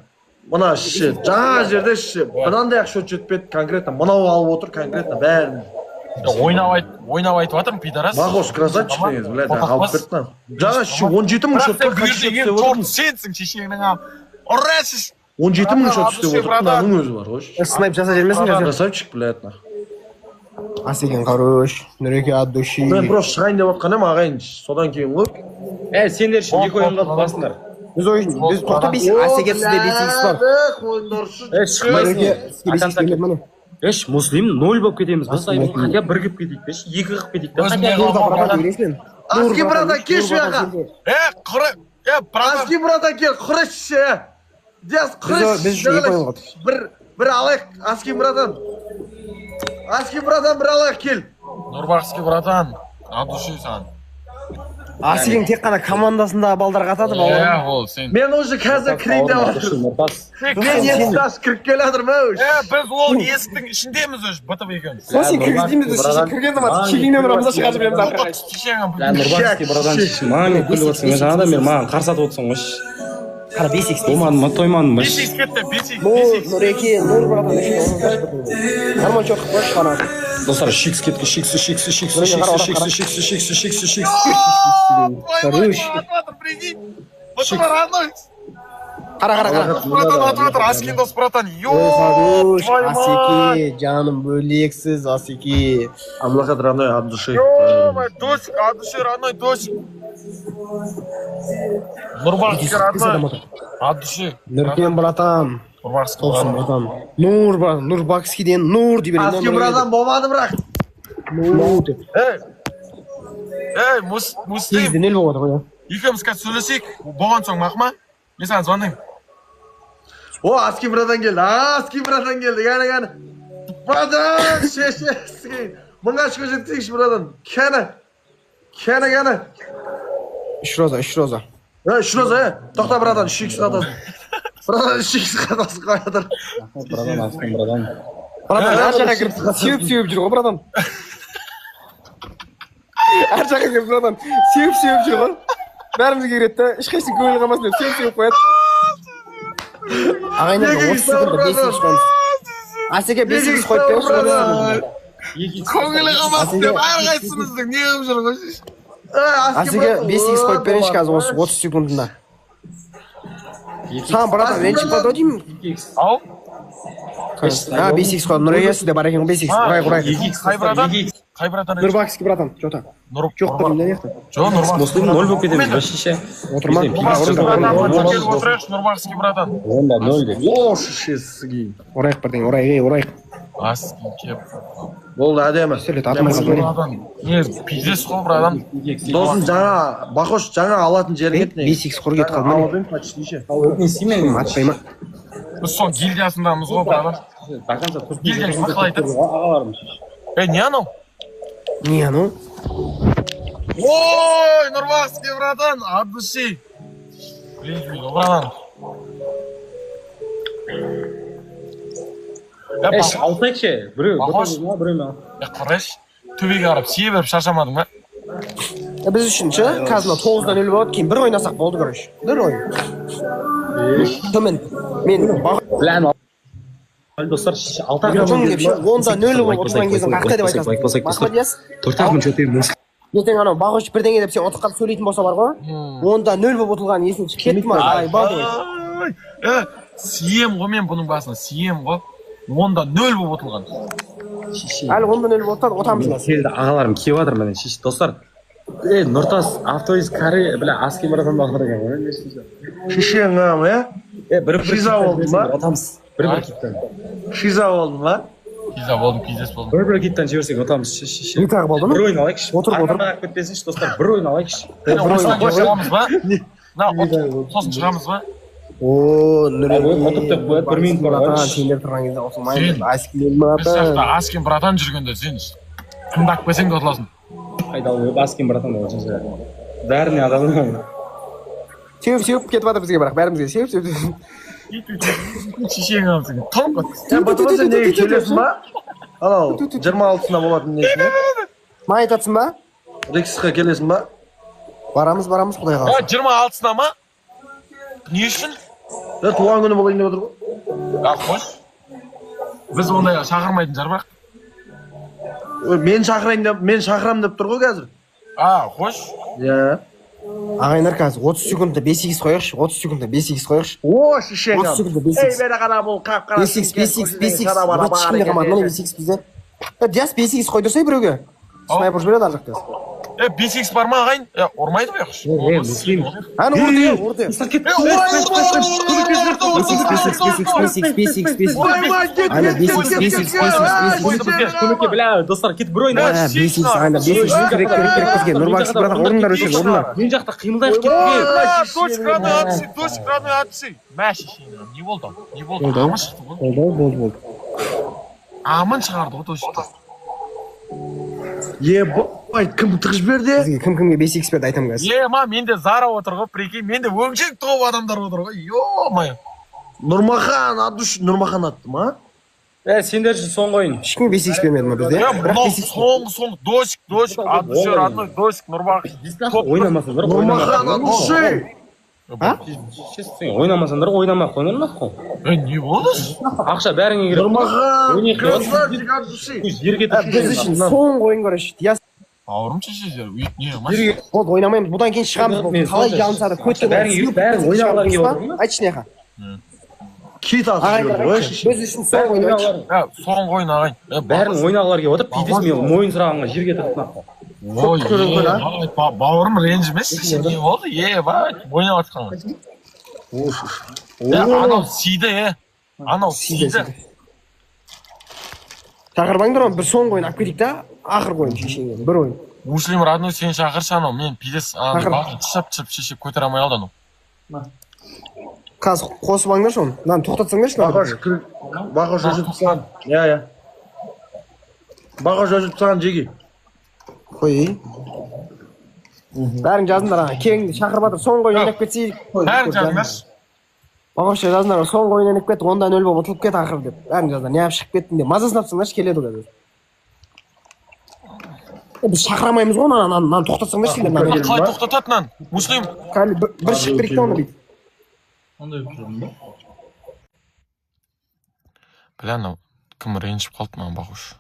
Мына шеше, жаңа жерде шеше. Мынандай ақ шот жетпеді, конкретно. Мынау алып отыр, конкретно, бәрін. Ойнап айтып жатырмын, пидорас. Бахош, красавчик негіз, блядь, алып берді. Жаңа 17 мың шотқа қашып деп отырмын. Сенсің шешеңнің ам. Ұрасыз. 17 мың шот істеп отырып, мынаның өзі бар, қойш. Снайп жаса жермесің қазір. Красавчик, блядь, нах. Асекең хорош, нүреке от души. Мен просто шығайын деп отқан ем, ағайын, содан кейін ғой. Сендер үшін екі ойын қалды басыңдар. Біз тоқта бейсің, Асекең сізде бейсіңіз бар. Қойындаршы. Еш, муслим 0 болып кетеміз. Біз хотя бір кіп кетейік, беш, 2 қып кетейік. Аски брата кеш бияға. Аски брата кел, құрыш. Дес құрыш. Бір алайық, Аски братан. Аски братан, бір алайық кел. Нұрбақский братан. от души саған. Асекең тек қана командасындағы балдар қатады бауырым. Ол сен. Мен уже қазір кірейін деп жатырмын. Мен есіктен кіріп келе жатырмын уже. Біз ол есіктің ішіндеміз уже, бытып екеуміз. Сол сен кіргіздейміз де шеше кірген заман шегеңнен ұрамызда шығарып жібереміз ақырға. Шешеңнің Нұрбақский братан маған күліп отырсың мен жаңада мен маған қарсы атып отырсың ғой. Қара 5x Болмадым ма тоймадым ба? 5x кетті, 5x. Нұреке, Нұр братан нормально жоқ қойшы қана. Достар, шикс кетті, шикс. Қара. Аскин дос братан. Саруш, Асеке, жаным бөлексіз Асеке. Абылахат родной от души. Ё-моё, досик, от души родной досик. Нурбакский родной. От души. Нұркен братан. Нурбакский Толсын братан. братан. Нұр братан, Нұрбакскийден Нұр дей берейін. Аски братан болмады бірақ. Нұр деп. Эй, Муслим. Сегізде нөл болып отыр ғой. Екеуміз қазір сөйлесейік. Болған соң мақма. Мен саған звондаймын. О, Аски братан келді. Аски братан келді. Кәне. Братан, шешесі. Мыңға шүкір жеткізейікші братан. Кәне. Үш роза. Үш роза, тоқта братан, 3x қатасың. Братан, 3x қатасың қоятыр. Братан, Аскин братан. Братан, әр жаққа кіріп сеуіп жүр ғой, братан. Әр жаққа кіріп, братан, сеуіп жүр ғой. Бәрімізге кереді да, ешқайсың көңіл қалмасын деп сеуіп қояды. Ағайындар, 30 секундда 5x қойымыз. Асеке 5x қойып берші. Көңілі қалмасын деп әрқайсымыздың не қылып жүр ғой. Асеке 5x қойып беріңші қазір осы 30 секундында. Саған братан, ренжіп қалды ғой деймін. Ау? 5x қойып, Нұреке сізде бар екен 5x. Ұрайық. Қай братан? Нұрбакский братан, жота. Жоқ бірін не аяқты. Жоқ, Нурбакский. Муслим 0 болып кетеміз ба шеше? Отырма. Отырайықшы, Нурбакский братан. Онда 0 деп. О, шешесі. Ұрайық бірден, ұрайық. Аскин кеп. Болды, әдемі. Сөйлет, атымай қалды. Братан, не, пиздес қой, братан. Досым жаңа, Бақош жаңа алатын жері кетіне. 5x құр кетіп қалды ма? Алып почти ше. Мен сүймеймін. Атпай ма? Біз сол гильдиясындамыз ғой, братан. Гильдия қалай айтады? Не анау? Не анау? Ой, Нурбакский братан, от души. Блин, братан. Алтайшы, біреу Қарайшы, төбеге қарап сие беріп шаршамадың ба? Біз үшін ше, қазір 9-да 0 болады, кейін бір ойнасақ болды, короче. Бір ойын. Төмен. Мен Білән достар, Алтайға онда 0 болып отырған кезін қақта деп айтасың. Мақпа дейсіз? Тортағым жөтей мұслим. ертең анау бағыш бірдеңе деп сен отырып қалып сөйлейтін болса бар ғой, онда 0 болып отырған есің шығып кетті ма? Ай, балды ғой. Сием ғой мен бұның басына, сием ғой. Онда 0 болып отырған. Әлі онда 0 болып отырды, отамыз ба? Келді ағаларым келіп жатыр міне, шеш достар. Нұртас автобус кәрі, бля, аски братан бақыр екен ғой. Шешең ағам, бір шиза болдың ба? Отамыз. Бір киттен. Шиза болдың ба? Шиза болдым, пиздес болдым. Бір киттен жіберсек отамыз. Не тағы болды ма? Бір ойын алайықшы. Отырып. Ағамақ кетпесінші достар, бір ойын алайықшы. Шығамыз ба? Сосын шығамыз ба? О, Нұреке. Бір минут бар ғой. Сендер тұрған кезде осылмайын. Аскин братан. Аскин братан жүргенде сен тыңдап келсең де ұтыласың. Қайдалы Аскин братан ол жесе. Бәріне адамның. Сеуіп кетіп жатыр бізге бірақ, бәрімізге сеуіп. Шешең алсың. Батырма сен неге келесің ба? Анау 26-сына болатын несіне? Ма айтатсың ба? Рексқа келесің ба? Барамыз, құдай қаласа. 26-сына ма? Не үшін? Туған күні болайын деп отыр ғой. Қош. Біз ондайға шақырмайтын жар бірақ. Мен шақырам деп тұр ғой қазір. Қош. Ағайындар қазір 30 секундта 5x қойықшы, 30 секундта 5x қойықшы. О, шешең. 30 секундта 5x. Ей, бері қара бұл қап-қара. 5x. Ешкімде қамады, міне 5x бізде. Диас 5x қойдырсай біреуге. Снайпер жібереді ар жақтас. 5x бар ма ағайын? Ұрмайды ба яқшы? Муслим. Әні ұрды. Көмекке біля, достар, кет бір ойын. 5x ағайындар, 5x керек бізге. Нұрбақсы братан, орындар өшін, орындар. Мен жақта қимылдайық кетпе. Досик радный атысы. Мә шешейін, не болды? Не болды? Амын шықты ғой? Болды. Амын шығарды ғой досик. айт кім тығыз берді? Бізге кімге 5x берді айтамын қазір. ма менде Зара отыр ғой, прикинь, менде өңшек топ адамдар отыр ғой. Ё-моё. Нұрмахан атуш, Нұрмахан атты ма? Сендер үшін соңғы ойын. Ешкімге 5x бермеді ма бізде? Мынау соңғы досик, адушер, одной досик, Нұрбақ. Ойнамасаңдар, Нұрмахан атушы. ойнамасаңдар, ойнамай қойыңдар нахуй. Не болды? Ақша бәріңе керек. Нұрмахан, красавчик атушы. Жерге Біз үшін соңғы ойын короче. Диас Ауырым шешесіздер, не, болды ойнамаймыз. Бұдан кейін шығамыз. Қалай жалынса да көтке бәрің ойнағылар келіп отыр ма? Айтшы неға. Кит атушы. Біз үшін соңғы ойын айтшы. соңғы ойын ағайын. Бәрің ойнағылар келіп отыр, пейдес мен мойын сұрағанға жерге тырып нахуй. Ой, бауырым ренжімесің, не болды? Ебать, ойнап жатқан. Анау сиді, анау сиді. Шақырбаңдар оны бір соңғы ойын алып кетейік та, ақырғы ойын шешейін, бір ойын. Муслим родной сен шақыршы анау, мен пидес тышап шешеп көтер алмай алды анау. Қазір қосып алыңдаршы оны. Мынаны тоқтатсаңдаршы. Бақош өжіп тұрған. Я. Бақош өжіп тұрған жеге. Қой. Бәрің жазыңдар ана, кеңді шақырып жатыр, соңғы ойын ойнап кетсейік. Бәрің жазыңдаршы. Бақошқа жазыңдар, соңғы ойын ойнап кет, 10-0 болып ұтылып кет ақыры деп. Бәрің жазыңдар, не шығып кеттің деп. Мазасын апсыңдаршы, келеді қазір. Біз шақырамаймыз ғой, наны тоқтатсаңдаршы сендер. Қалай тоқтатады нан? Муслим. Бір шығып керек та оны дейді. Бля, анау кім ренжіп қалды маған Бақош.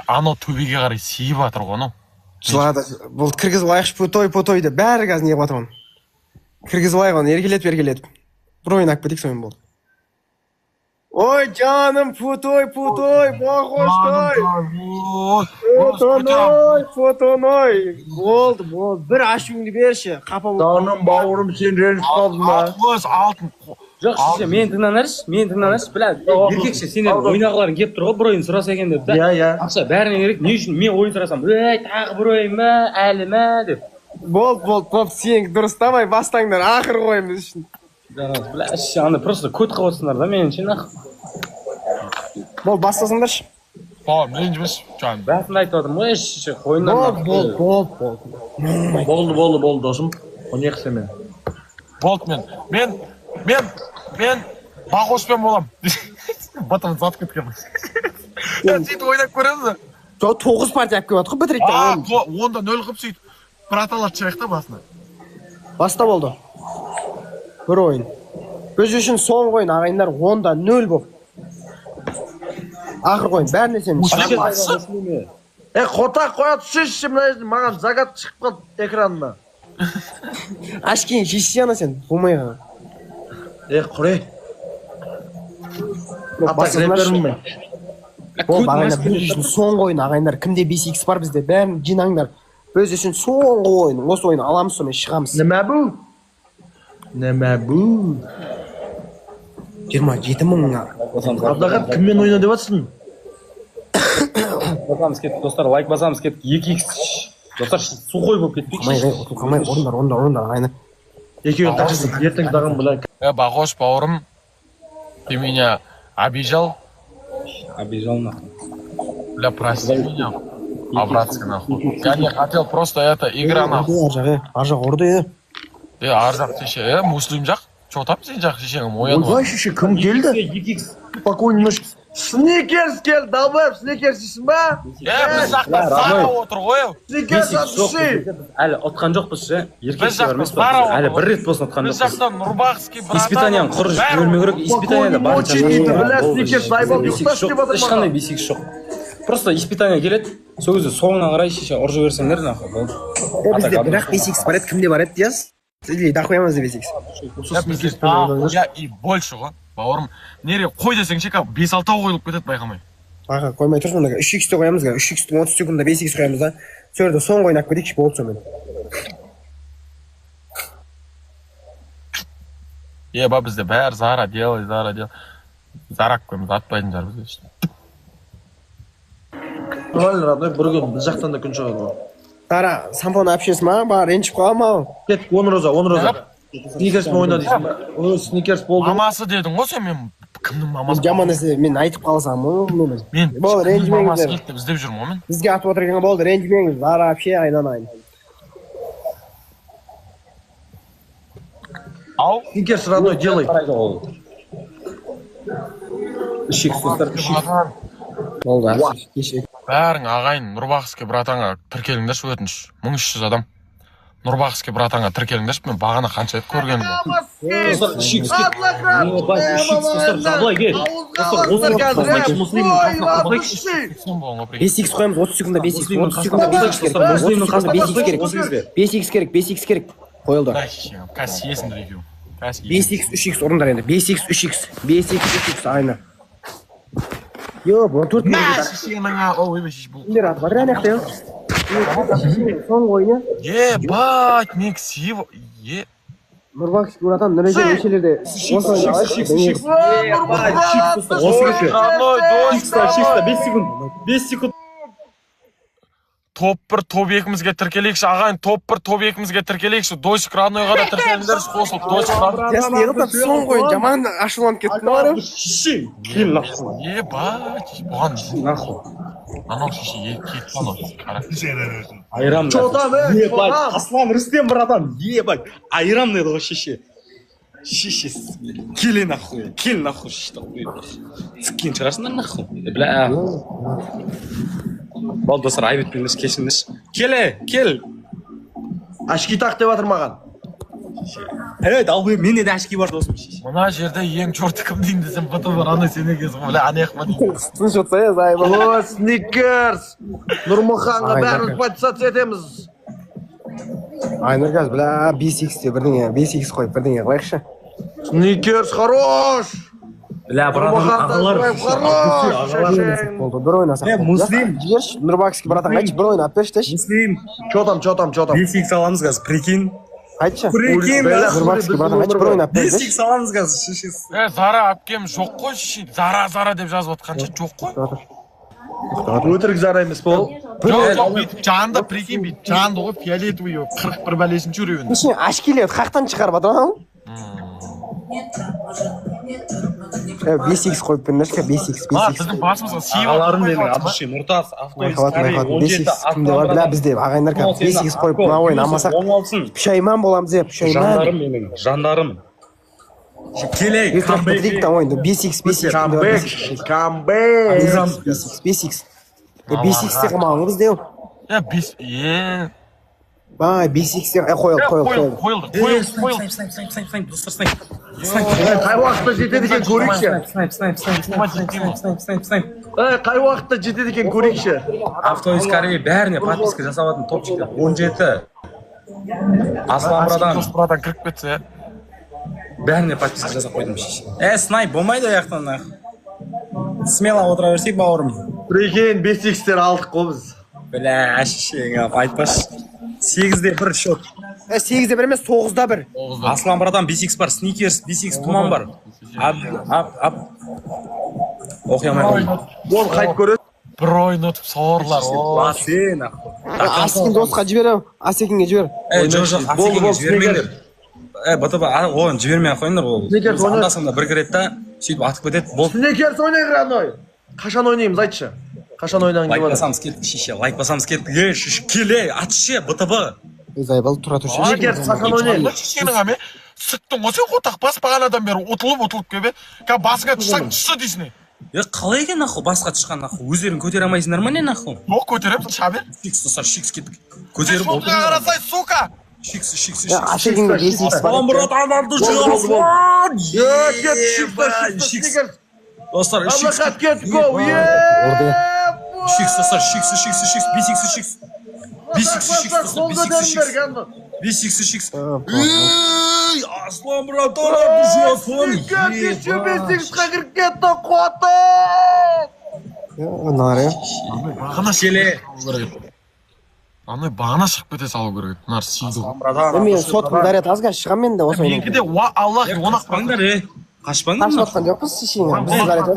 Анау төбеге қарай сейіп атыр ғой анау. Жылады, бұл кіргізіп алайықшы потой деп, бәрі қазір неғып атыр оны. Кіргізіп алайық оны, еркелетіп. Бір ойын алып кетейік сомен болды. Ой, жаным, потой, Бақоштай. Фотоной. Болды. Бір ашуыңды берші, қапа болды. Даным бауырым сен ренжіп қалдың ба? Алтын. Жоқ, шеше, мен тыңданаршы, бля, еркекше сендер ойнағыларың келіп тұр ғой, бір ойын сұраса екен деп, да? Я. Ақша бәріне керек, не үшін мен ойын сұрасам, тағы бір ойын ба, әлі ма, деп. Болды, сен дұрыстамай бастаңдар, ақырғы ойымыз үшін. Бля, аны просто көт қылып да мен үшін, ақ. Болды, бастасыңдаршы. Ренжімеш, жаным. Бәсін айтып отырмын ғой, шеше, қойыннан. Болды, досым. Он еқсе мен. Болды мен Бақошпен болам. Батырын зат кеткен. Сөйтіп ойнап көреміз. Жоқ, 9 партия әп кеп атқы, бітірейік та. 10-0 қып сөйтіп, бір аталат шығайық та басына. Баста болды. Бір ойын. Біз үшін соңғы ойын ағайындар 10-0 болып. Ақыр ойын, бәріне сен. Қота қоя түсеші маған загат шығып қалды экранына. Ашкейін шешсе ана сен, болмайға. Құрай. Ата кірептермін мен. Болды ағайындар, біз үшін соңғы ойын ағайындар, кімде 5x бар бізде, бәрін жинаңдар. Біз үшін соңғы ойын, осы ойын аламыз сомен шығамыз. Нәмә бұл? 27 мыңға. Абдағат кіммен ойна деп атсың? Басамыз кетті, достар, лайк басамыз кетті, 2x. Достар, сухой болып кетпейікші. Қамай, орындар ағайындар. Екеуін тақшысын, ертең дағым бұлай. Бақош, бауырым, ты меня обижал? Обижал нахуй. Бля, прости меня. Обратно нахуй. Я не хотел, просто это игра нахуй. Аржақ ұрды, аржақ шеше, муслим жақ. Чо тап сен жақ шешеңім оянып. Ойбай шеше, кім келді? Спокойно. Сникерс келді, далбайып, сникерс дейсің ба? Біз жақта Зара отыр ғой. Сникерс атушы. Әлі ұтқан жоқпыз ше, еркекше бармыз ба? Зара Әлі бір рет болсын ұтқан Біз жоқпыз. жақта Нұрбақский брат. Испытанияны құрыш көрмеу керек, испытанияда барынша ешқандай бесик жоқ. Просто испытания келеді, сол кезде соңына қарай шеше ұржы берсеңдер нахуй болды. Бізде бірақ 5x бар еді, кімде бар еді дейсіз? Сізде дақоямыз да 5x. Я и больше ғой. Бауырым, нере қой десең ше, 5-6 қойылып кетеді байқамай. Аға, қоймай тұрсын, 3x-ті қоямыз, 3x-ті 30 секундда 5x қоямыз да. Сөрді соңғы ойнап кетейікші болды сомен. Еба бізде бәр Зара делай. Зарак көміз атпайтын жар бізде. Нормально, родной, бір күн, біз жақтан да күн шығады ғой. Зара, сампон әпшесі ма? Бар, реншіп қалам ау. Кет, 10 роза. Snickers mi oyna deysin? Snickers boldu. Мамасы дедің ғой сен, мен кімнің мамасы? Жаман нәрсе мен айтып қалсам мен. Мен Болды, кімнің мамасы ренжімеңіздер. келді деп іздеп жүрмін ғой мен. Бізге атып отырған болды, ренжімеңіз. Вообще айналайын. Ау, Snickers родной делай. Болды, кешір. бәрің ағайын Нұрбақовский братанға тіркеліңдерші өтініш. 1300 адам. Нұрбақовский братанға тіркеліңдерші, мен бағана қанша еді көргенім. Бесикс қоямыз, 30 секундда бесикс. 30 секундда бесикс керек. 5x керек, 5x керек. Қойылды. Қазір сиесіңдер екеуің. 5x, 3x ұрындар енді. 5x, 3x. 5x, 3x, айны. Йо, бұл 4 минут. Кімдер атып жатыр ана жақта? Соңғы ойыны. Ебать, Мексиво. Нұрбақовский братан, нұрежен өшелерде. Топ 1, топ 2-мізге тіркелейікші, ағайын, топ 1, топ 2-мізге тіркелейікші. Дойшық раднойға да тіркеліңдерші, қосылып, Дойшық радной. Яс неғылтап соңғы ойын жаман ашыланып кетті бар. Ебать, бұған Нахуй. анау шеше кетті анау. Айрам. Ебать, Аслан Рустем, братан, ебать. Айрам деді ғой шеше. Шеше, келе нахуй, кел нахуй шеше. Сіккен шығарсыңдар нахуй. Бля. Бол достар, айбет біліңіз, кешіңіз. Кел. Ашки тақ деп жатыр маған. Албай, менде де ашки бар досым шеше. Мына жерде ең жорты кім дейін десем, бұты бар, аны сен екенсің, бля, анаяқма дейін. Тыныш отса я зайбы. О, Snickers. Нұрмұханға бәріміз подписаться етеміз. Айнұргаз, бля, 5x бірдеңе, 5x қойып бірдеңе қылайықшы. Snickers хорош. Бля, братан, ағалар. Болды, бір ойнасақ. Муслим. Жіберші, Нұрбақовский братан, айтшы, бір ойнап берші, деші. Муслим. Чё там? 5x аламыз қазір, прикинь. Айтшы. Прикинь, Нұрбақовский братан, айтшы, бір ойнап берші, деші. 5x аламыз қазір, шешесі. Зара әпкем жоқ қой шеше, Зара деп жазып отқанша жоқ қой. Өтірік зара емес бол. Жоқ, бүйтіп жанды, прикинь, бүйтіп жанды ғой, фиолетовый 41 бәлесін жүрегін. Кешіне ашкелет қақтан шығарып атыр ау? 5x қойып беріңдерші, 5x. Біздің басымызға сиып Ағаларым менің, Абдуши, Нұртас, Автойыз, Кари, 17, 5x кімде бар, бля, бізде ағайындар кәп 5x қойып мына ойын амасақ пүшайман боламыз е, пүшайман. Жандарым менің, жандарым. Келей, Бітірейік та ойынды, 5x. Камбэк. 5x. 5x те қымағыңы бізде ел. Бай, 5x те қойылды. Қай уақытта жетеді екен көрейікші. Қай уақытта жетеді екен көрейікші. Автойыз, Кари, бәріне подписка жасаватын топчиктер 17. Аслан братан кіріп кетсе. Бәріне подписка жасап қойдым шеше. Снайп болмайды аяқтан нахуй. Смело отыра берсек бауырым. Прикинь, 5x-тер алдық қой біз. Бля, шешең айтпашы. 8-де 1 шот. 8-де 1 емес, 9-да 1. Аслан братан 5x бар, Snickers, 5x туман бар. Оқи алмай қойдым. Ол қайт көреді. Бір ойнатып сауырлар. Басе нахуй. Асекин досқа жібер, Асекинге жібер. Жоқ, Асекинге жібермеңдер. БТБ оған жібермей ақ қойыңдар, ол анда-санда бір кіреді да, сөйтіп атып кетеді. Snickers ойнайық родной. Қашан ойнаймыз, айтшы. Қашан ойнағың келіп отыр? Лайк басамыз кеттік шеше, лайк басамыз кеттік. Шеше, келе, атшы, БТБ. Зайбал, тұра тұршы. Snickers қашан ойнаймыз? Шешенің аме, сүттің ғой сен қотақ баспаған адам бері ұтылып кебе, қа басыңа түссаң түсі дейсіне. Қалай екен наху, басқа түшқан наху, өздерін көтере алмайсыңдар ма не наху? Жоқ, көтереміз, шабер. Шикс кеттік. Көтеріп отырмыз. Шоққа қарасай, сука! Шикс. Асекинге 5x бар. Аслан братандарды жығасылан! Шикс. Достар, шикс. Аблақат кет, гоу, Шикс, достар, шикс. 5x. Аслан братандарды жығасылан! 5x-қа кіріп кетті, қоты! Наре. Бағана келе. Аны бағана шығып кете салу керек. Нар сиді. Мен соттың дарет азға шығам мен де осы ойын. Менгі де, Аллах, онақ қашпаңдар, қашпаңдар. Қашпатқан жоқпыз, шешеңе. Біз дарет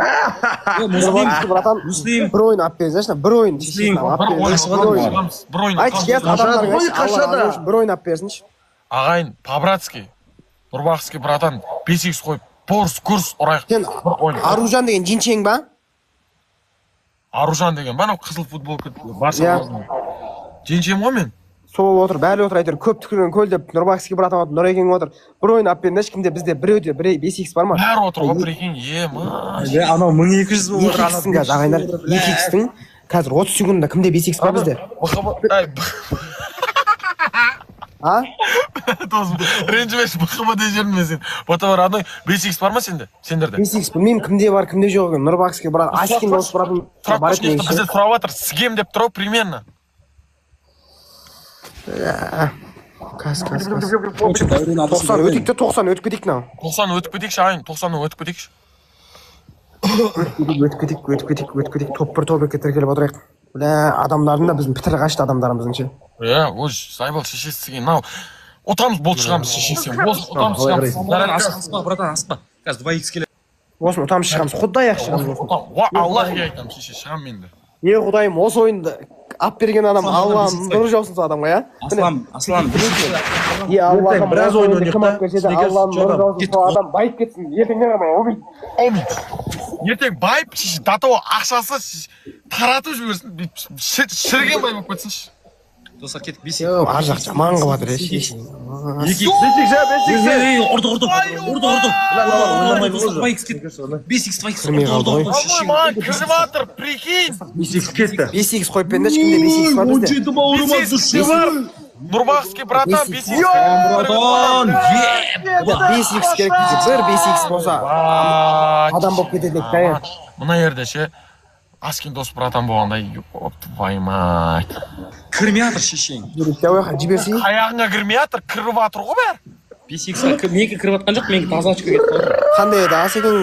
Муслим. бір ойын ап беріңізші, бір ойын. Айтшы, кез адамдардың бір ойын ап берсінші. Ағайын, по-братски. Нұрбақский братан 5x қойып курс ұрайық. Сен Аружан деген жинчең ба? Аружан деген, мынау қызыл футболка Барселона. Жеңшем ғой мен. Сол отыр, бәрі отыр әйтеуір көп түкірген көл деп Нұрбақский братан отыр, Нұрекең отыр. Бір ойын алып беріңдерші, кімде бізде біреуде 5x бар ма? Бәрі отыр ғой бір екен. Анау 1200 болып отыр. 2x-тің қазір ағайындар, 2x-тің қазір 30 секундында кімде 5x бар бізде? А? Досым, ренжімеші БХБ жерін сен. Бота бар, адың 5x бар ма сенде? Сендерде? 5x білмеймін кімде бар, кімде жоқ екен. Нұрбақский брат, Аськин дос братым бар еді негізі. Бізде сұрап жатыр, сігем деп тұрау примерно. Кас. 90 өтікті, 90 өтіп кетейік нау. 90 өтіп кетейікші ағайын, 90 өтіп кетейікші. Өтіп кетейік, топ бір топ екі тіркеліп отырайық. Адамдардың да біздің пітірі қашты адамдарымыздың ше. Сайбал шешесі деген, нау. Отамыз болып шығамыз шешесі. Отамыз шығамыз. Аспа, братан, аспа. Қазір 2x келеді. Осыны отамыз шығамыз, құдай ақ шығамыз. Аллах айтам шеше, шығам менді. Не құдайым, осы ойынды ап берген адам Аллахым нұры жаусын сол адамға, я? Аслан. Аллахым біраз ойын ойнайық та. Аллахым нұры жаусын сол адам байып кетсін. Ертеңге қарамай, ертең байып шеше, датауы ақшасы таратып жіберсін, шірген бай болып кетсінші. Достар кетіп 5x. ар жақ жаман қылады реш. Кіріп атыр, прикинь. 5x қойып беріңдерші, кімде 5x бар бізде? Нұрбақский братан 5x. Братан, 5x керек бізде, бір 5x болса адам болып кетеді дайын. Мұна ерде ше, Аскин дос братан болғандай, твою мать. кірмей атыр шешең. Жіберсей? Аяғыңа кірмей атыр, кіріп атыр ғой бәр. 5x-ға менікі кіріп атқан жоқ, менікі таза очко кетті. Қандай еді, Асекең?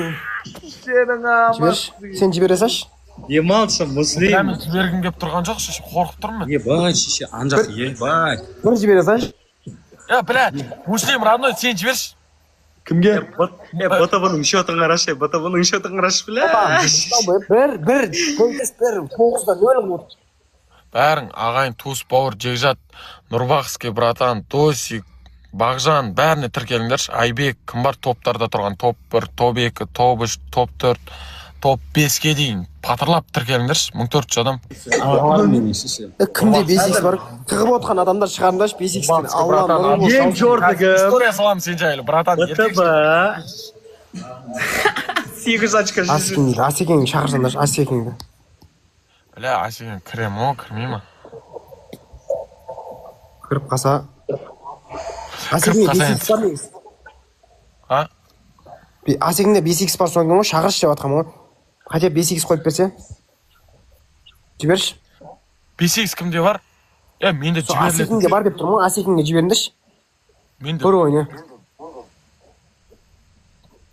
Жіберші, сен жібере салшы. Емалшы, мұслим. Мен жібергім кеп тұрған жоқ, шеше, қорқып тұрмын мен. Ебай, шеше, анжақ, ебай. Бір жібере салшы. Бля, муслим родной, сен жіберші. Кімге? Ботабының счетын қарашы, ботабының счетын қарашы, бля. Бір, 9-да 0 болды. Бәрің ағайын туыс бауыр жекжат, Нұрбақский братан, Досик, Бағжан, бәріне тіркеліңдерші. Айбек, кім бар топтарда тұрған, топ 1, топ 2, топ 3, топ 4, топ 5-ке дейін патырлап тіркеліңдерші. 1400 адам. Кімде 5x бар? Қығып отқан адамдар шығарындашы 5x-тен. Аллахым нұры Ең жордығы. История салам сен жайлы, братан. Ботаба. 8 очко жүзі. Асекеңді шақырсаңдаршы, Асекеңді. Бля, Асекең кірем о, кірмей ма? Кіріп қаса. Асекеңде 5x бар негіз. Асекеңде 5x бар соңғы ғой, шақыршы деп атқам ғой. Қате 5x қойып берсе? Жіберші. 5x кімде бар? Менде жіберледі. Асекеңде бар деп тұрмын ғой, Асекеңге жіберіңдерші. Менде. Бір ойны.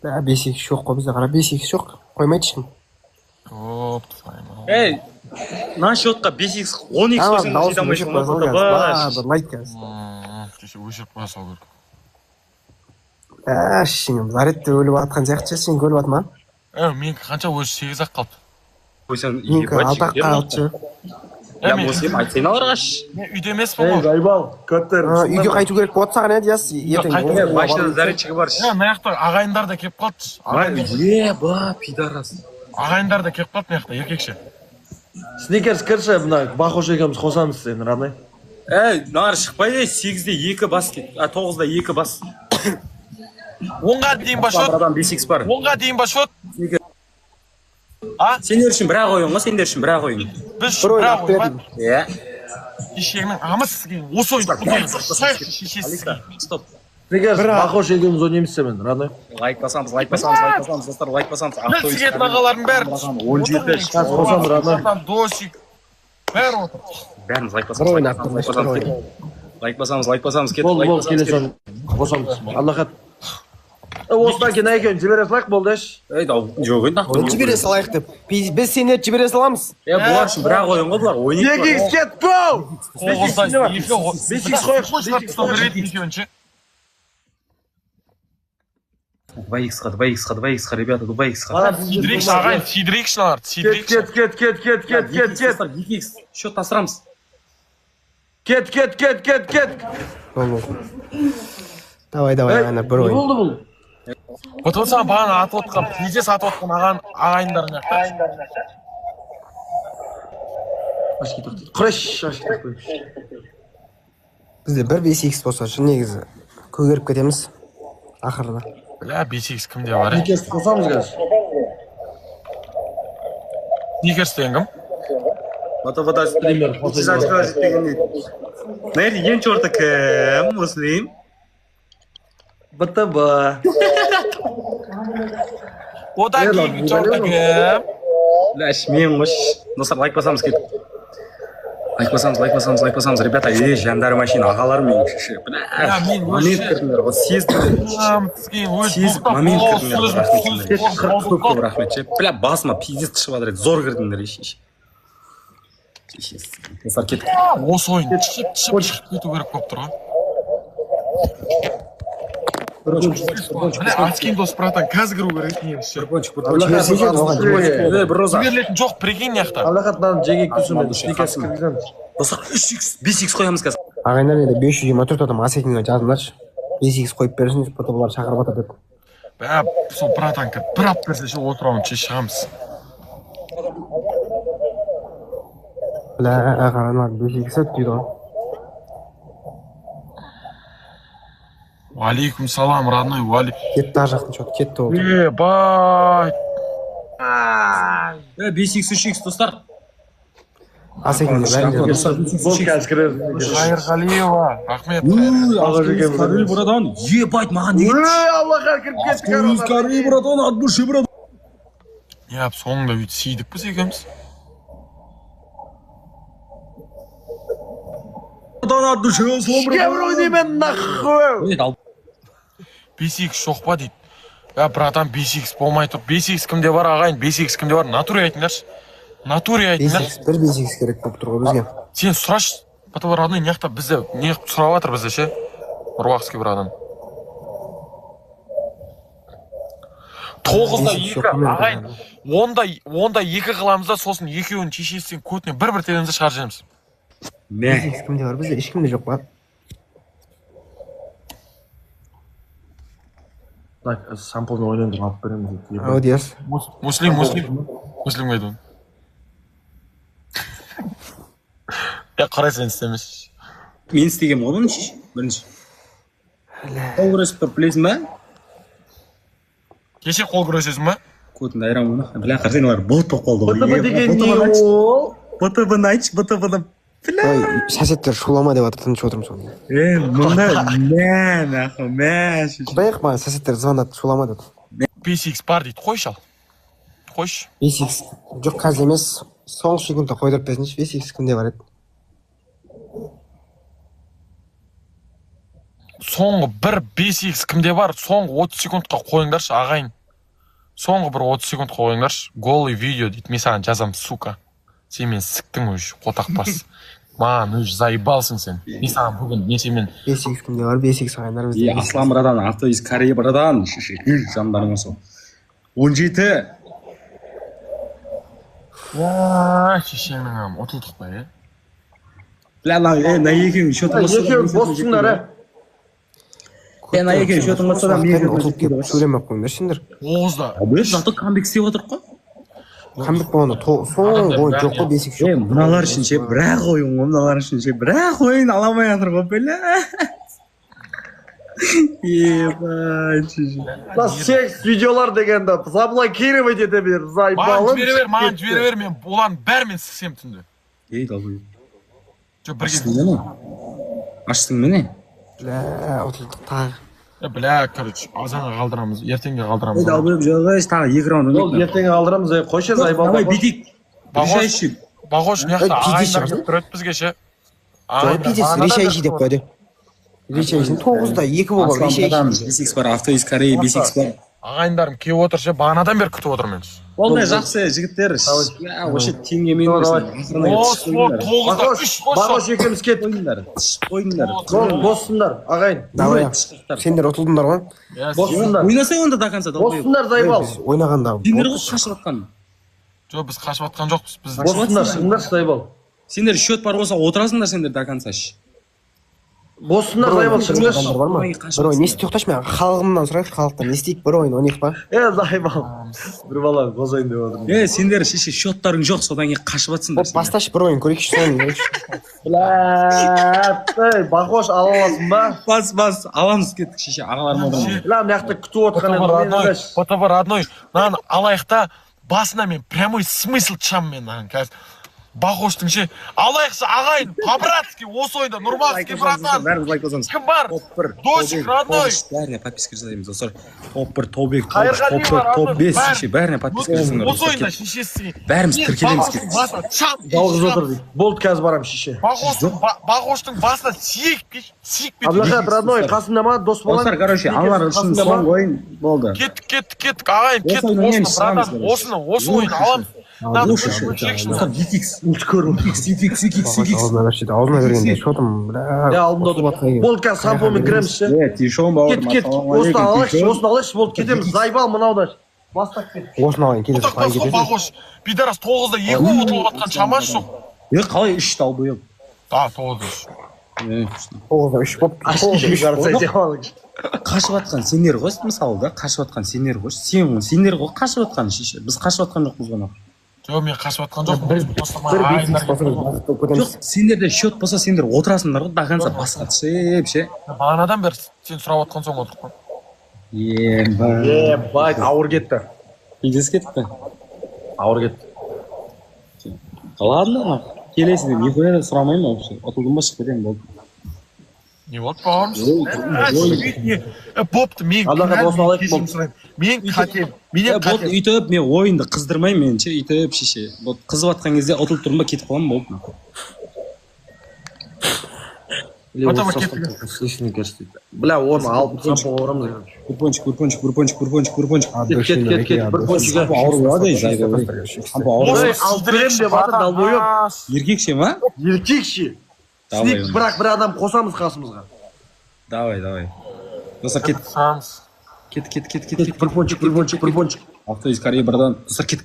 5x жоқ қой бізде, қара 5x жоқ. Қоймайды шым. Оп, твайма. На счетқа 5x 10x қойсың да жидамайсың ғой, ботаба. Лайк кәз. Кеше өшіріп қоя сау керек. Шыңым, заретте өліп атқан сияқты сен өліп атма. Менікі қанша өзі 8-ақ қалды. Қойсаң, Менікі 6-ақ қалды. Мұслим, айтсайын алырғаш. Мен үйде емеспін ғой. Айбал, көттер. Үйге қайту керек болады саған еді яс. Машинада зарядчигі бар. Мынаяқта ағайындар да кеп қалды. Еба, пидарас. Ағайындар да кеп қалды мынаяқта, еркекше. Сникерс кірші, бұна Бақош екеуміз қосамыз сені, родной. Нар шықпай, 8-де 2 бас кет. 9-да 2 бас. 10-ға дейін ба шот? 5x бар. 10-ға дейін ба шот? Сендер үшін бір-ақ ойын ғой, сендер үшін бір-ақ ойын. Біз үшін бір-ақ ойын ба? Иә. Ешегінің амыз сізген осы ойын. Стоп. Сникерс, Бақош екеуміз ойнаймыз сен, родной. Лайк басамыз, достар, лайк басамыз. Біз сізгетін ағалардың бәрі. 17 қосамыз, родной. Досик. Бәрі отыр. Бәріміз лайк басамыз, кет. Бол, келесен. Қосамыз. Алла қат. Осыдан кейін әйкен жібере салайық болды еш. Жоқ енді. Жібере салайық деп. Біз сені жібере саламыз. Бұлар үшін бір-ақ ойын ғой бұлар. Ойнайық бар. 2x кет, боу! 5x қойық. 2x-қа, ребята, 2x-қа. Сидрикші ағайын, сидрикшілар. Кет. 2x, счет тасырамыз. Кет. Давай, ағайындар, бір Не ойын. болды бұл? вот саған бағана атып отқан пиздец атып отқан ағайындарың жақташы. Аш кетіп дейді. Құрайшы, аш кетіп қойып. Бізде бір 5x болса шын негізі көгеріп кетеміз ақырында. Бля, 5x кімде бар? Некесті қосамыз қазір. Сникерс деген кім? Бата-бата стример. Жачқа жетпеген дейді. Наверное, ең черты кім, Муслим? Бата-ба. Одан кейін жорты кім? Бляш, мен қош. Достар, лайк басамыз кетіп. Лайк басамыз. Ребята, жандар машина, ағалар мен шеше. Бля, мен момент кірдіңдер, ғой, сездіңдер. Момент кірдіңдер, рахмет. Бля, басыма пиздец шығып жатыр еді, зор кірдіңдер, ешеш. Достар, кеттік. Осы ойын шығып кету керек болып тұр ғой. Бля, аскин дос, братан, қазір кіру керек ең ше. Бір роза. Жіберілетін жоқ, прикинь яқта. Аллахат мынаны жеге күсімен. Некесі кіргіземіз. Достар, 3x қоямыз қазір. Ағайындар енді 524 адам Асекинге жазыңдаршы. 5x қойып берсін, потом олар шақырып атады деп. Бә, сол братан кір, бір ап берсе ше отырауын ше шығамыз. Бля, ағайындар 5x өт дейді ғой. Алейкум салам, родной, вали. Кетті ар жақтың что-то, кетті ол. Бай. 5x, 3x, достар. Асекинге бәрін Бұл қазір кіреді. Қайырғалиева, рахмет. Скорый, братан. Ебать, маған не кетті? Аллаха кіріп кетті. Скорый, братан, от души, братан. Яп, соңында өйтіп сейдік біз екеміз. Братан, от души, слом, Ішке бір ойнаймен нахуй. 5x жоқ па дейді. Бә, братан, 5x болмай тұр. 5x кімде бар ағайын, 5x кімде бар? Натуре айтыңдаршы. Натуре айтыңдаршы. 5x, бір 5x керек болып тұр ғой бізге. Сен сұрашы, бата родной, неқта бізді, не сұрап жатыр бізді ше? Руақский братан. 9-да 2, ағайын, 10-да 2 қыламыз да, сосын екеуін шешесін көтіне бір-бір телемізді шығар жеміз. 5x кімде бар бізде? Ешкімде жоқ па? Так, сампылны ойландырып алып береміз. Аудиас. Муслим қайдың. Қарай сен істемес. Мен істегем ғой бұны бірінші. Қол күресіп тұрып білесің ба? Кеше қол күресесің ба? Көтінді айран мұны. Бля, қарсен олар бұлт болып қалды ғой. БТБ деген не ол? БТБ-ны айтшы, БТБ-ны. Ой, сәсеттер шулама деп атыр, тыныш отырмын соны. Мұнда мә, наху, мә. Құдайық маған сәсеттер звондады, шулама деді. 5x бар дейді, қойшы ал. Қойшы. 5x жоқ қазір емес, соңғы секундта қойдырып берсінші, 5x кімде бар еді? Соңғы бір 5x кімде бар? Соңғы 30 секундқа қойыңдаршы, ағайын. Соңғы бір 30 секундқа қойыңдаршы. Голый видео дейді, мен саған жазам, сука. Сен мен сіктің өш, қотақпас. Маған өш заебалсың сен. Мен саған бүгін, мен сен мен... 5x кімде бар, 5x ағайындар бізде. Аслан брадан, автобус Корея брадан. Жандарың осы. 17. Шешенің ам, отылдық па, е? Бля, на екеуің шотың болса... Екеуің боссыңдар, на екеуің шотың болса да мен ұтылып келіп сөйлемеп қойыңдар сендер. 9-да. Зато камбек істеп отырық қой. Қамбек болғанда соңғы ойын жоқ қой, 5x жоқ. Мыналар үшін ше, бірақ ойын ғой, мыналар үшін ше, бірақ ойын аламай жатыр ғой, бля. Ебать. Секс видеолар дегенде заблокировать ете бер, заебалым. Маған жібере бер, мен болан бәрімен сіксем түнде. Ей, далбой. Жоқ, бірге... Аштың мені? Бля, ұтылдық тағы. Бля, короче, азанға қалдырамыз, ертеңге қалдырамыз. Ей, далбой, жоғыз, тағы 2 раунд. Ол ертең алдырамыз, қойшы заебалым. Давай, битик. Решайші. Бағош, мияқта ағайындар кеп тұрет бізге ше. Жоқ, пиздец, решайші деп қойды. Решайшін 9-да 2 болып, решайші. 5x бар, автобус Корея 5x бар. Ағайындарым кеп отыр ше, бағанадан бер күтіп отыр мен. Олдай жақсы жігіттер. Вообще теңге мен Бағош екеміз кет. Ойындар. Боссыңдар, ағайын. Давай, сендер ұтылдыңдар ғой. Боссыңдар. Ойнасай онда до конца. Боссыңдар заебал. Ойнағанда. Сендер ғой қашып атқан. Жоқ, біз қашып атқан жоқпыз. Боссыңдар, шығыңдар заебал. Сендер счет бар болса отырасыңдар сендер до конца. Боссунда заебал шығыңдаршы. Бар ма? Бір ойын не істейік тоқташы, мен халығымнан сұрайықшы, халықтан не істейік, бір ойын ойнайық па? Заебал. Бір бала қозайын деп отырмын. Сендер шеше счеттарың жоқ, содан кейін қашып жатсыңдар. Басташы бір ойын көрейікші, соны көрейікші. Блядь, Бақош ала аласың ба? Бас, аламыз кеттік шеше, ағаларым одан. Бля, мына жақта күтіп отқан едім. ПТБ родной, мынаны алайық та басына мен прямой смысл тышамын мен мынаны қазір. Бақоштың ше, алайықшы ағайын, по-братски, осы ойында, Нұрбақский братан. Бәріміз лайк қосамыз. Кім бар? Досик, родной. Бәріне подписка жасаймыз, достар. Топ-1, топ-2, Қайырғали бар, топ-5 шеше, бәріне подписка жасаңдар. Осы ойында шешесі. Бәріміз тіркелеміз кетті. Жалғыз отыр дейді. Болды қазір барам шеше. Бақоштың басына сиек бет. Абдылхат, родной, қасымда ма дос болған? Достар, короче, алар үшін соңғы ойын болды. Кеттік, ағайын, кеттік, осыны, осы ойын аламыз. Аузына бергенде шотым, бля. Алдында отыр. Болды қазір сампомен кіреміз ше. Тишон бауырым. Кет, осыны алайықшы, болды кетеміз. Зайбал мынауда. Бастап кет. Осыны алайын, келесі қалай кетесің? Бақош, бидарас 9-да 2 ұтылып атқан шамасы жоқ. Қалай 3 тал бұйыл? 9-да 3. 9-да 3 боп. Қашып атқан сендер ғой, мысалы да, қашып атқан сендер ғой. Сендер ғой қашып атқан шеше. Біз қашып атқан жоқпыз ғана. Жоқ, мен қашып атқан жоқпын. Жоқ, сендерде счет болса сендер отырасыңдар ғой, до конца басқа түсіп ше. Бағанадан бері сен сұрап атқан соң отырып қой. Ебать, ауыр кетті. Идес кетті. Ауыр кетті. Ладно, келесіде нихуя да сұрамаймын вообще. Отылдым ба шығып кетемін болды. Не болды бауырым? Бопты, мен қатем. Вот үйтіп, мен ойынды қыздырмаймын менше, үйтіп шеше. Вот қызып атқан кезде ұтылып тұрмын ба кетіп қаламын болды. Бля, оны алып сампо орамыз. Курпончик. Кет. Бір пончиға. Ауыр болады, жайда ой. Алып берем деп атыр далбойып. Еркекше ма? Еркекше. Сник, бірақ бір адам қосамыз қасымызға. Давай. Достар, кет. Кет. Бір пончик. Авто из Кореи, братан. Достар, кет.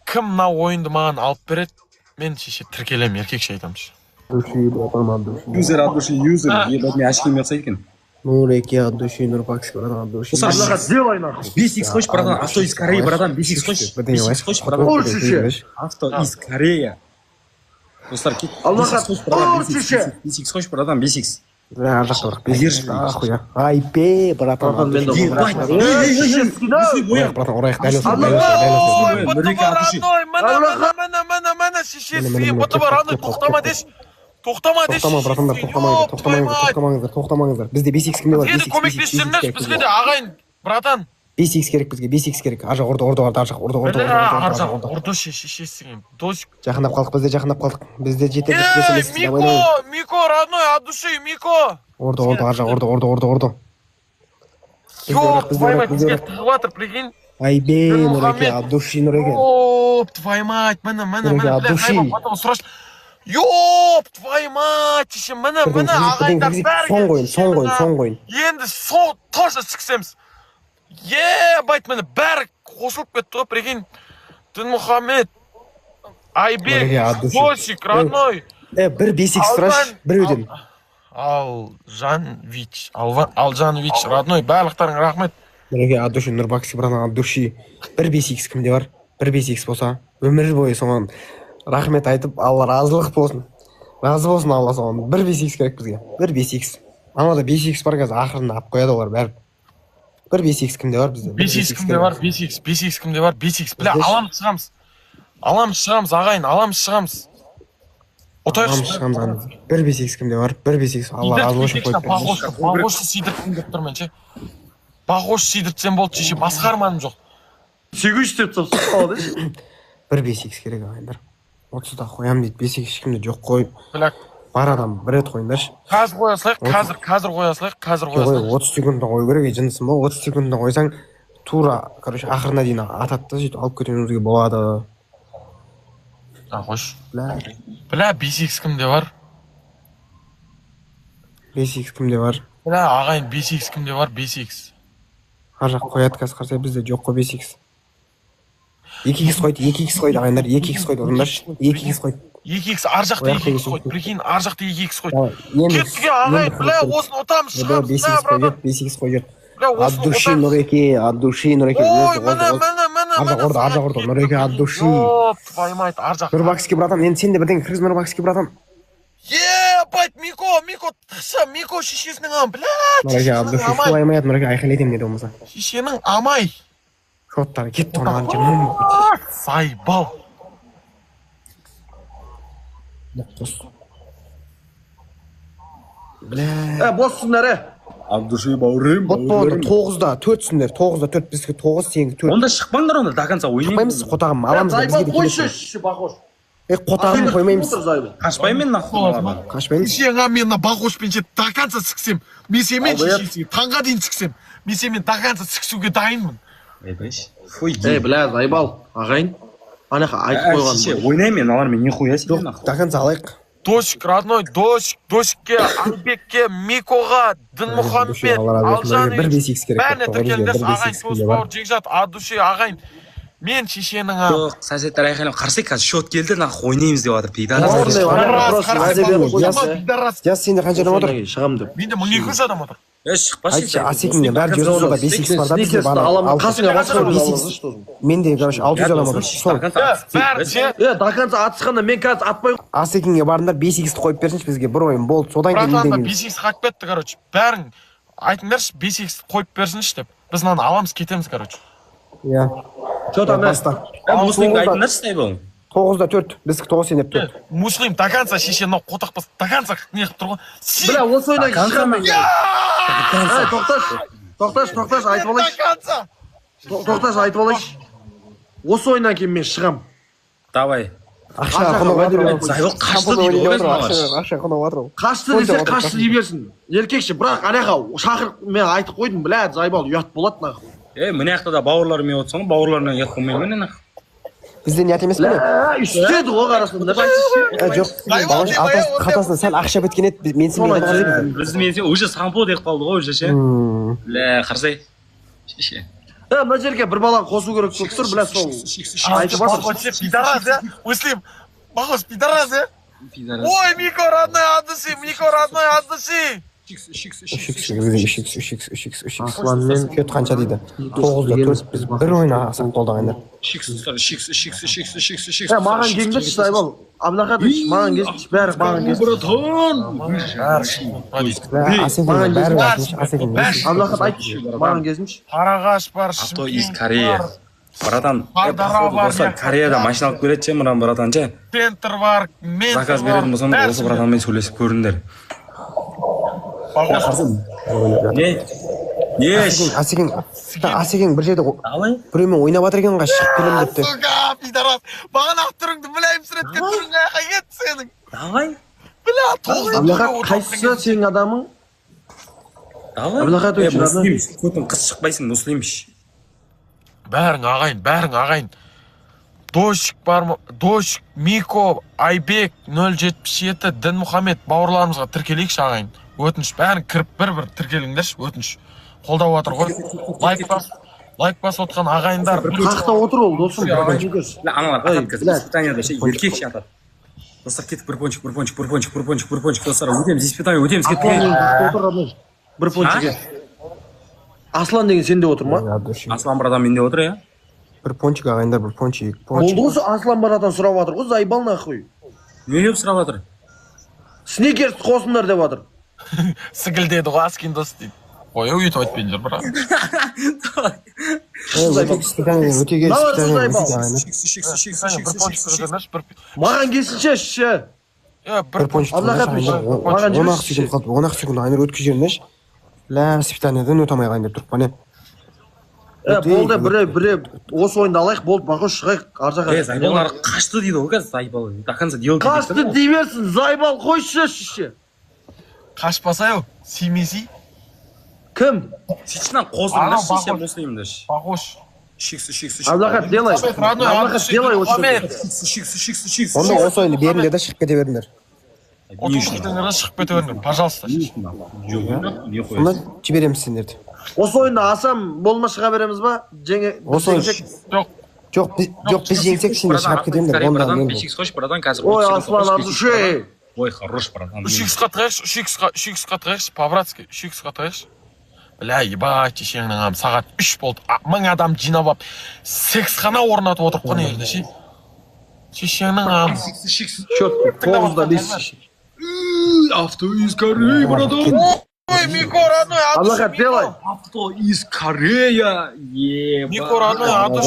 Кім мына ойынды маған алып береді? Мен шеше тіркелем, еркекше айтамын. Юзер от души, ебать, мне очки не отсадит екен. Нуреки от души, Нурбакский, братан, от души. Сделай нахуй. 5x хочешь, братан? Авто из Кореи, братан, 5x хочешь? 5x хочешь, братан? Авто из Кореи. Достар, кет. 5x хочешь, братан, 5x. Бля, жақсылық, бездержі, ахуя. Айпе, братан. Ебать, братан, ұрайық, дәл осы. Мына шешесі, бұты бар, андай тоқтама деші. Тоқтама, братандар, тоқтамаңыздар. Бізде 5x кімде бар? Бізге де көмектесіңдерші, бізге де ағайын, братан. 5x керек бізге, 5x керек. Аржақ, Ұрды шешесің, досик. Жақындап қалдық. Бізде жетеді. Мико, родной, от души, Мико. Орды, аржақ. Ёп, твою мать, бізге тығыватыр, прикинь. Айбе, Нұреке, от души, Нұреке. Ёп, твою мать, міне, Ёп, твою мать, ағайындар бәрі. Соң қойын. Енді тоже шықсамыз. Ебать, міне бәрі қосылып кетті ғой, прикинь. Дінмұхаммед, Айбек, Досик, родной. Бір 5x сұрашы, бір өден. Алжанович, родной, барлықтарың рахмет. Нұреке, от души, Нұрбакский, братан, от души. Бір 5x кімде бар? Бір 5x болса, өмір бойы соған рахмет айтып, Алла разылық болсын. Разы болсын Алла соған. Бір 5x керек бізге. Бір 5x. Анада 5x бар қазір, ақырында алып қояды олар бәрі. Бір 5x кімде бар бізде? 5x кімде бар? 5x кімде бар? 5x. Бля, аламыз шығамыз, ағайын, аламыз шығамыз. Отайықшы. Бір 5x кімде бар? Бір 5x. Алла разы болсын қойып берді. Бақошты сидіртім деп тұрмен, ше. Бақошты сидіртсем болды, шеше, басқа арманым жоқ. 800 деп тұрсыз. Бір 5x керек ағайындар. 30-да қоям дейді, 5x ешкімде жоқ қойып. Бар адам бір рет қойындаршы. Қазір қоя салайық. 30 секундта қою керек, жындысың ба? 30 секундта қойсаң, тура, короче, ақырына дейін атады да, сөйтіп алып кетуіңізге болады. Қош. Бля, 5x кімде бар? 5x кімде бар? Бля, ағайын, 5x кімде бар? 5x. Ар жақ қояды қазір қарсай, бізде жоқ қой 5x. 2x қойды, 2x қойды ағайындар, 2x қойды ұрындаршы, 2x қойды. 2x ар жақта 2x қойды, прикинь, ар жақта 2x қойды. Енді Кетті ағайын, бля, осыны ұтамыз, шығамыз, 5x қойды, 5x қойды. бля, От осыны души, ұтамыз. Нұреке, от души, Нұреке. Ой, міне, Ар жақ ұрды, Нұреке, от души. Ёп, твою мать, ар жақ. Нұрбакский братан, енді сен де бірден кіргіз Нұрбакский братан. Ебать, Мико тықса, Мико шешесінің ам, блядь, Нұреке, от души, шешесінің су амай. аймаят, Нұреке, айқайлайтем деді болмаса. Шешенің амай. Шоттары кетті оған жаман. Сайбал. Бля. Боссыңдар, Абдуши бауырым. Вот болды, 9-да 4-сіңдер, 9-да 4, біздікі 9, сенікі 4. Онда шықпаңдар онда, до конца ойнаймыз. Шықпаймыз, қотағым, аламыз да бізге Зайбал де қойшы, келесі. Бақош. Қотағым қоймаймыз. Қашпаймын мен нахуй. Қашпаймыз. Сен мен бақошпен же до конца сіксем, мен семен шешесіге таңға дейін сіксем, мен семен до конца сіксуге дайынмын. Фуй. Бля, Зайбал, ағайын. Анақа айтып қойған. Ойнаймын мен, алармен нихуя себе нахуй. До конца алайық. Досик, родной, Досикке, Албекке, Микоға, Дінмұхаммед, Алжан, бір 5x керек. бәріне тіркеліңдерші, ағайын, туыс бауыр, жекжат, Адуши, ағайын, мен шешенің ағайын. Жоқ, сәсеттер айқайлап қарсы қазір шот келді нахуй ойнаймыз деп жатыр пейда. Жас сенде қанша адам отыр? Шығам деп. Менде 1200 адам отыр. Шықпашы. Айтшы, Асекеңде бәрі 100 да 5x бар да бізде бар. Қасыңа басқа 5x. Менде, короче, 600 адам отыр. Сол. Бәрі же, До конца атысқанда мен қазір атпай. Асекеңге барыңдар 5x-ті қойып берсінші бізге бір ойын болды. Содан кейін братанда үйден 5x қайтып кетті, короче. Бәрің айтыңдаршы, 5x қойып берсінші деп. Біз мынаны аламыз, кетеміз, короче. Иә. Че там, Баста. Мұслимді айтыңдаршы Сайбал. 9-да 4, біздікі 9 сен деп 4. Муслим до конца шеше, мынау қотақ бас, до конца не қылып тұр ғой. Бля, осы ойнан кейін шығам мен. Тоқташ, айтып алайыншы. До конца. Тоқташ, айтып алайыншы. Осы ойнан кейін мен шығам. Давай. Ақша құнап отыр. Сайбал қашты дейді ғой мен. Ақша құнап отыр. Қашты десе қашты дей берсін. Еркекші, бірақ анаға шақырып мен айтып қойдым, бля, Зайбал ұят болады нахуй. Мына жақта да бауырларымен отырсың, бауырларынан ұят болмаймын мен нахуй. Бізде ниет емес пе? Үстеді ғой қарасында. Жоқ, балаш қалтасынан сәл ақша біткен еді, мен сен мені қалай Бізді мен уже сампо деп қалды ғой уже ше. Бля, қарсай. Шеше. Мына жерге бір баланы қосу керек болып тұр, бля, сол. Айтып Бахош, пидорас, я? Муслим, Бахош, пидорас, я? Ой, Мико, родной, отдыши, Мико, родной, отдыши. Асланмен кет қанша дейді? 9-да 4, біз бір ойына асақ болды ағайындар. Маған келіңдерші, Зайбал. Абдахатович, маған келіңдерші, бәрі маған келіңдерші. Абдахат айтшы, маған келіңдерші. Қарағаш бар, Авто из Шымкент Корея. бар, Братан, Шардара бар, Кореяда машина алып береді ше, мына братан ше. Центр бар, Ментр Заказ бар. беретін болсам, осы братанмен сөйлесіп көріңдер. Асекең бір жерде біреумен ойнап жатыр екен ғой, шығып келем депті. Сука, пидорас, маған авторыңды білайым сүретке түріңе айқа кетті сенің. Давай. Бля, тоғызда Абдахат, қайсысы сенің адамың? Абдахат өтші, мұслим, көтің қыз шықпайсың, мұслимш. Бәрің ағайын. Досик бар ма? Досик, Мико, Айбек, 077, Дінмұхаммед бауырларымызға тіркелейікші ағайын. Өтініш, бәрін кіріп бір тіркеліңдерші, өтініш. Қолдап отыр ғой. Лайк бас отқан ағайындар. Қақта отыр ол, досым. Аналар қатат қазір, испытанияда ше, еркек ше атады. Достар кетіп, бір пончик, достар, өтеміз, испытания, өтеміз, кетіп. Бір пончике. Аслан деген сенде отыр ма? Аслан бір адам менде отыр, я? Бір пончик ағайындар, бір пончик. Болды осы Аслан барадан сұрап жатыр ғой, Зайбал нахуй. Не деп сұрап жатыр? Сникерс қосыңдар деп жатыр. Сігілдеді ғой, Аскин дос дейді. Ой, өйтіп айтпайын брат. Маған келсінші ше. Бір пончик. 10 секунд қалды, 10 секунд айныр өткіз жерінеш. Лә, спитаниядан өте алмай қайын деп тұрып, бәне. Болды, бірі осы ойынды алайық, болды, Бақош шығайық, аржаға. Зайбалар қашты дейді ғой, қазір Зайбал. До конца дело дейді. Қашты дей берсін, Зайбал, қойшы ше. Қашпаса еу, симеси. Кім? Сичнан қосыңдар ше, мұслимді ше. Бақош. Абдахат, делай. Абдахат, делай осы. Онда осы ойынды беріңдер да шығып кете беріңдер. Отпустыңдар да шығып кете беріңдер, пожалуйста. Онда жібереміз сендерді. Осы ойында асам болма шыға береміз ба? Осы ойын. Жоқ, Жоқ, біз жеңсек сені шығарып кетемін деп, онда братан, мен 5x қойшы, братан, қазір. Ой, Аслан, от души. Ой, хорош, братан. 3x-қа тығайықшы, 3x-қа тығайықшы, по-братски, 3x-қа тығайықшы. Бля, ебать, шешеңнің ағам, сағат 3 болды. 1000 адам жинап алып, секс-хана орнатып отырып қана ерді, ше. Шешеңнің ағам. Четко, ползда лист. Авто из Кореи, братан. Ой, Мико, родной, Аллаха, делай. Авто из Корея. Ебать. Мико, родной, а то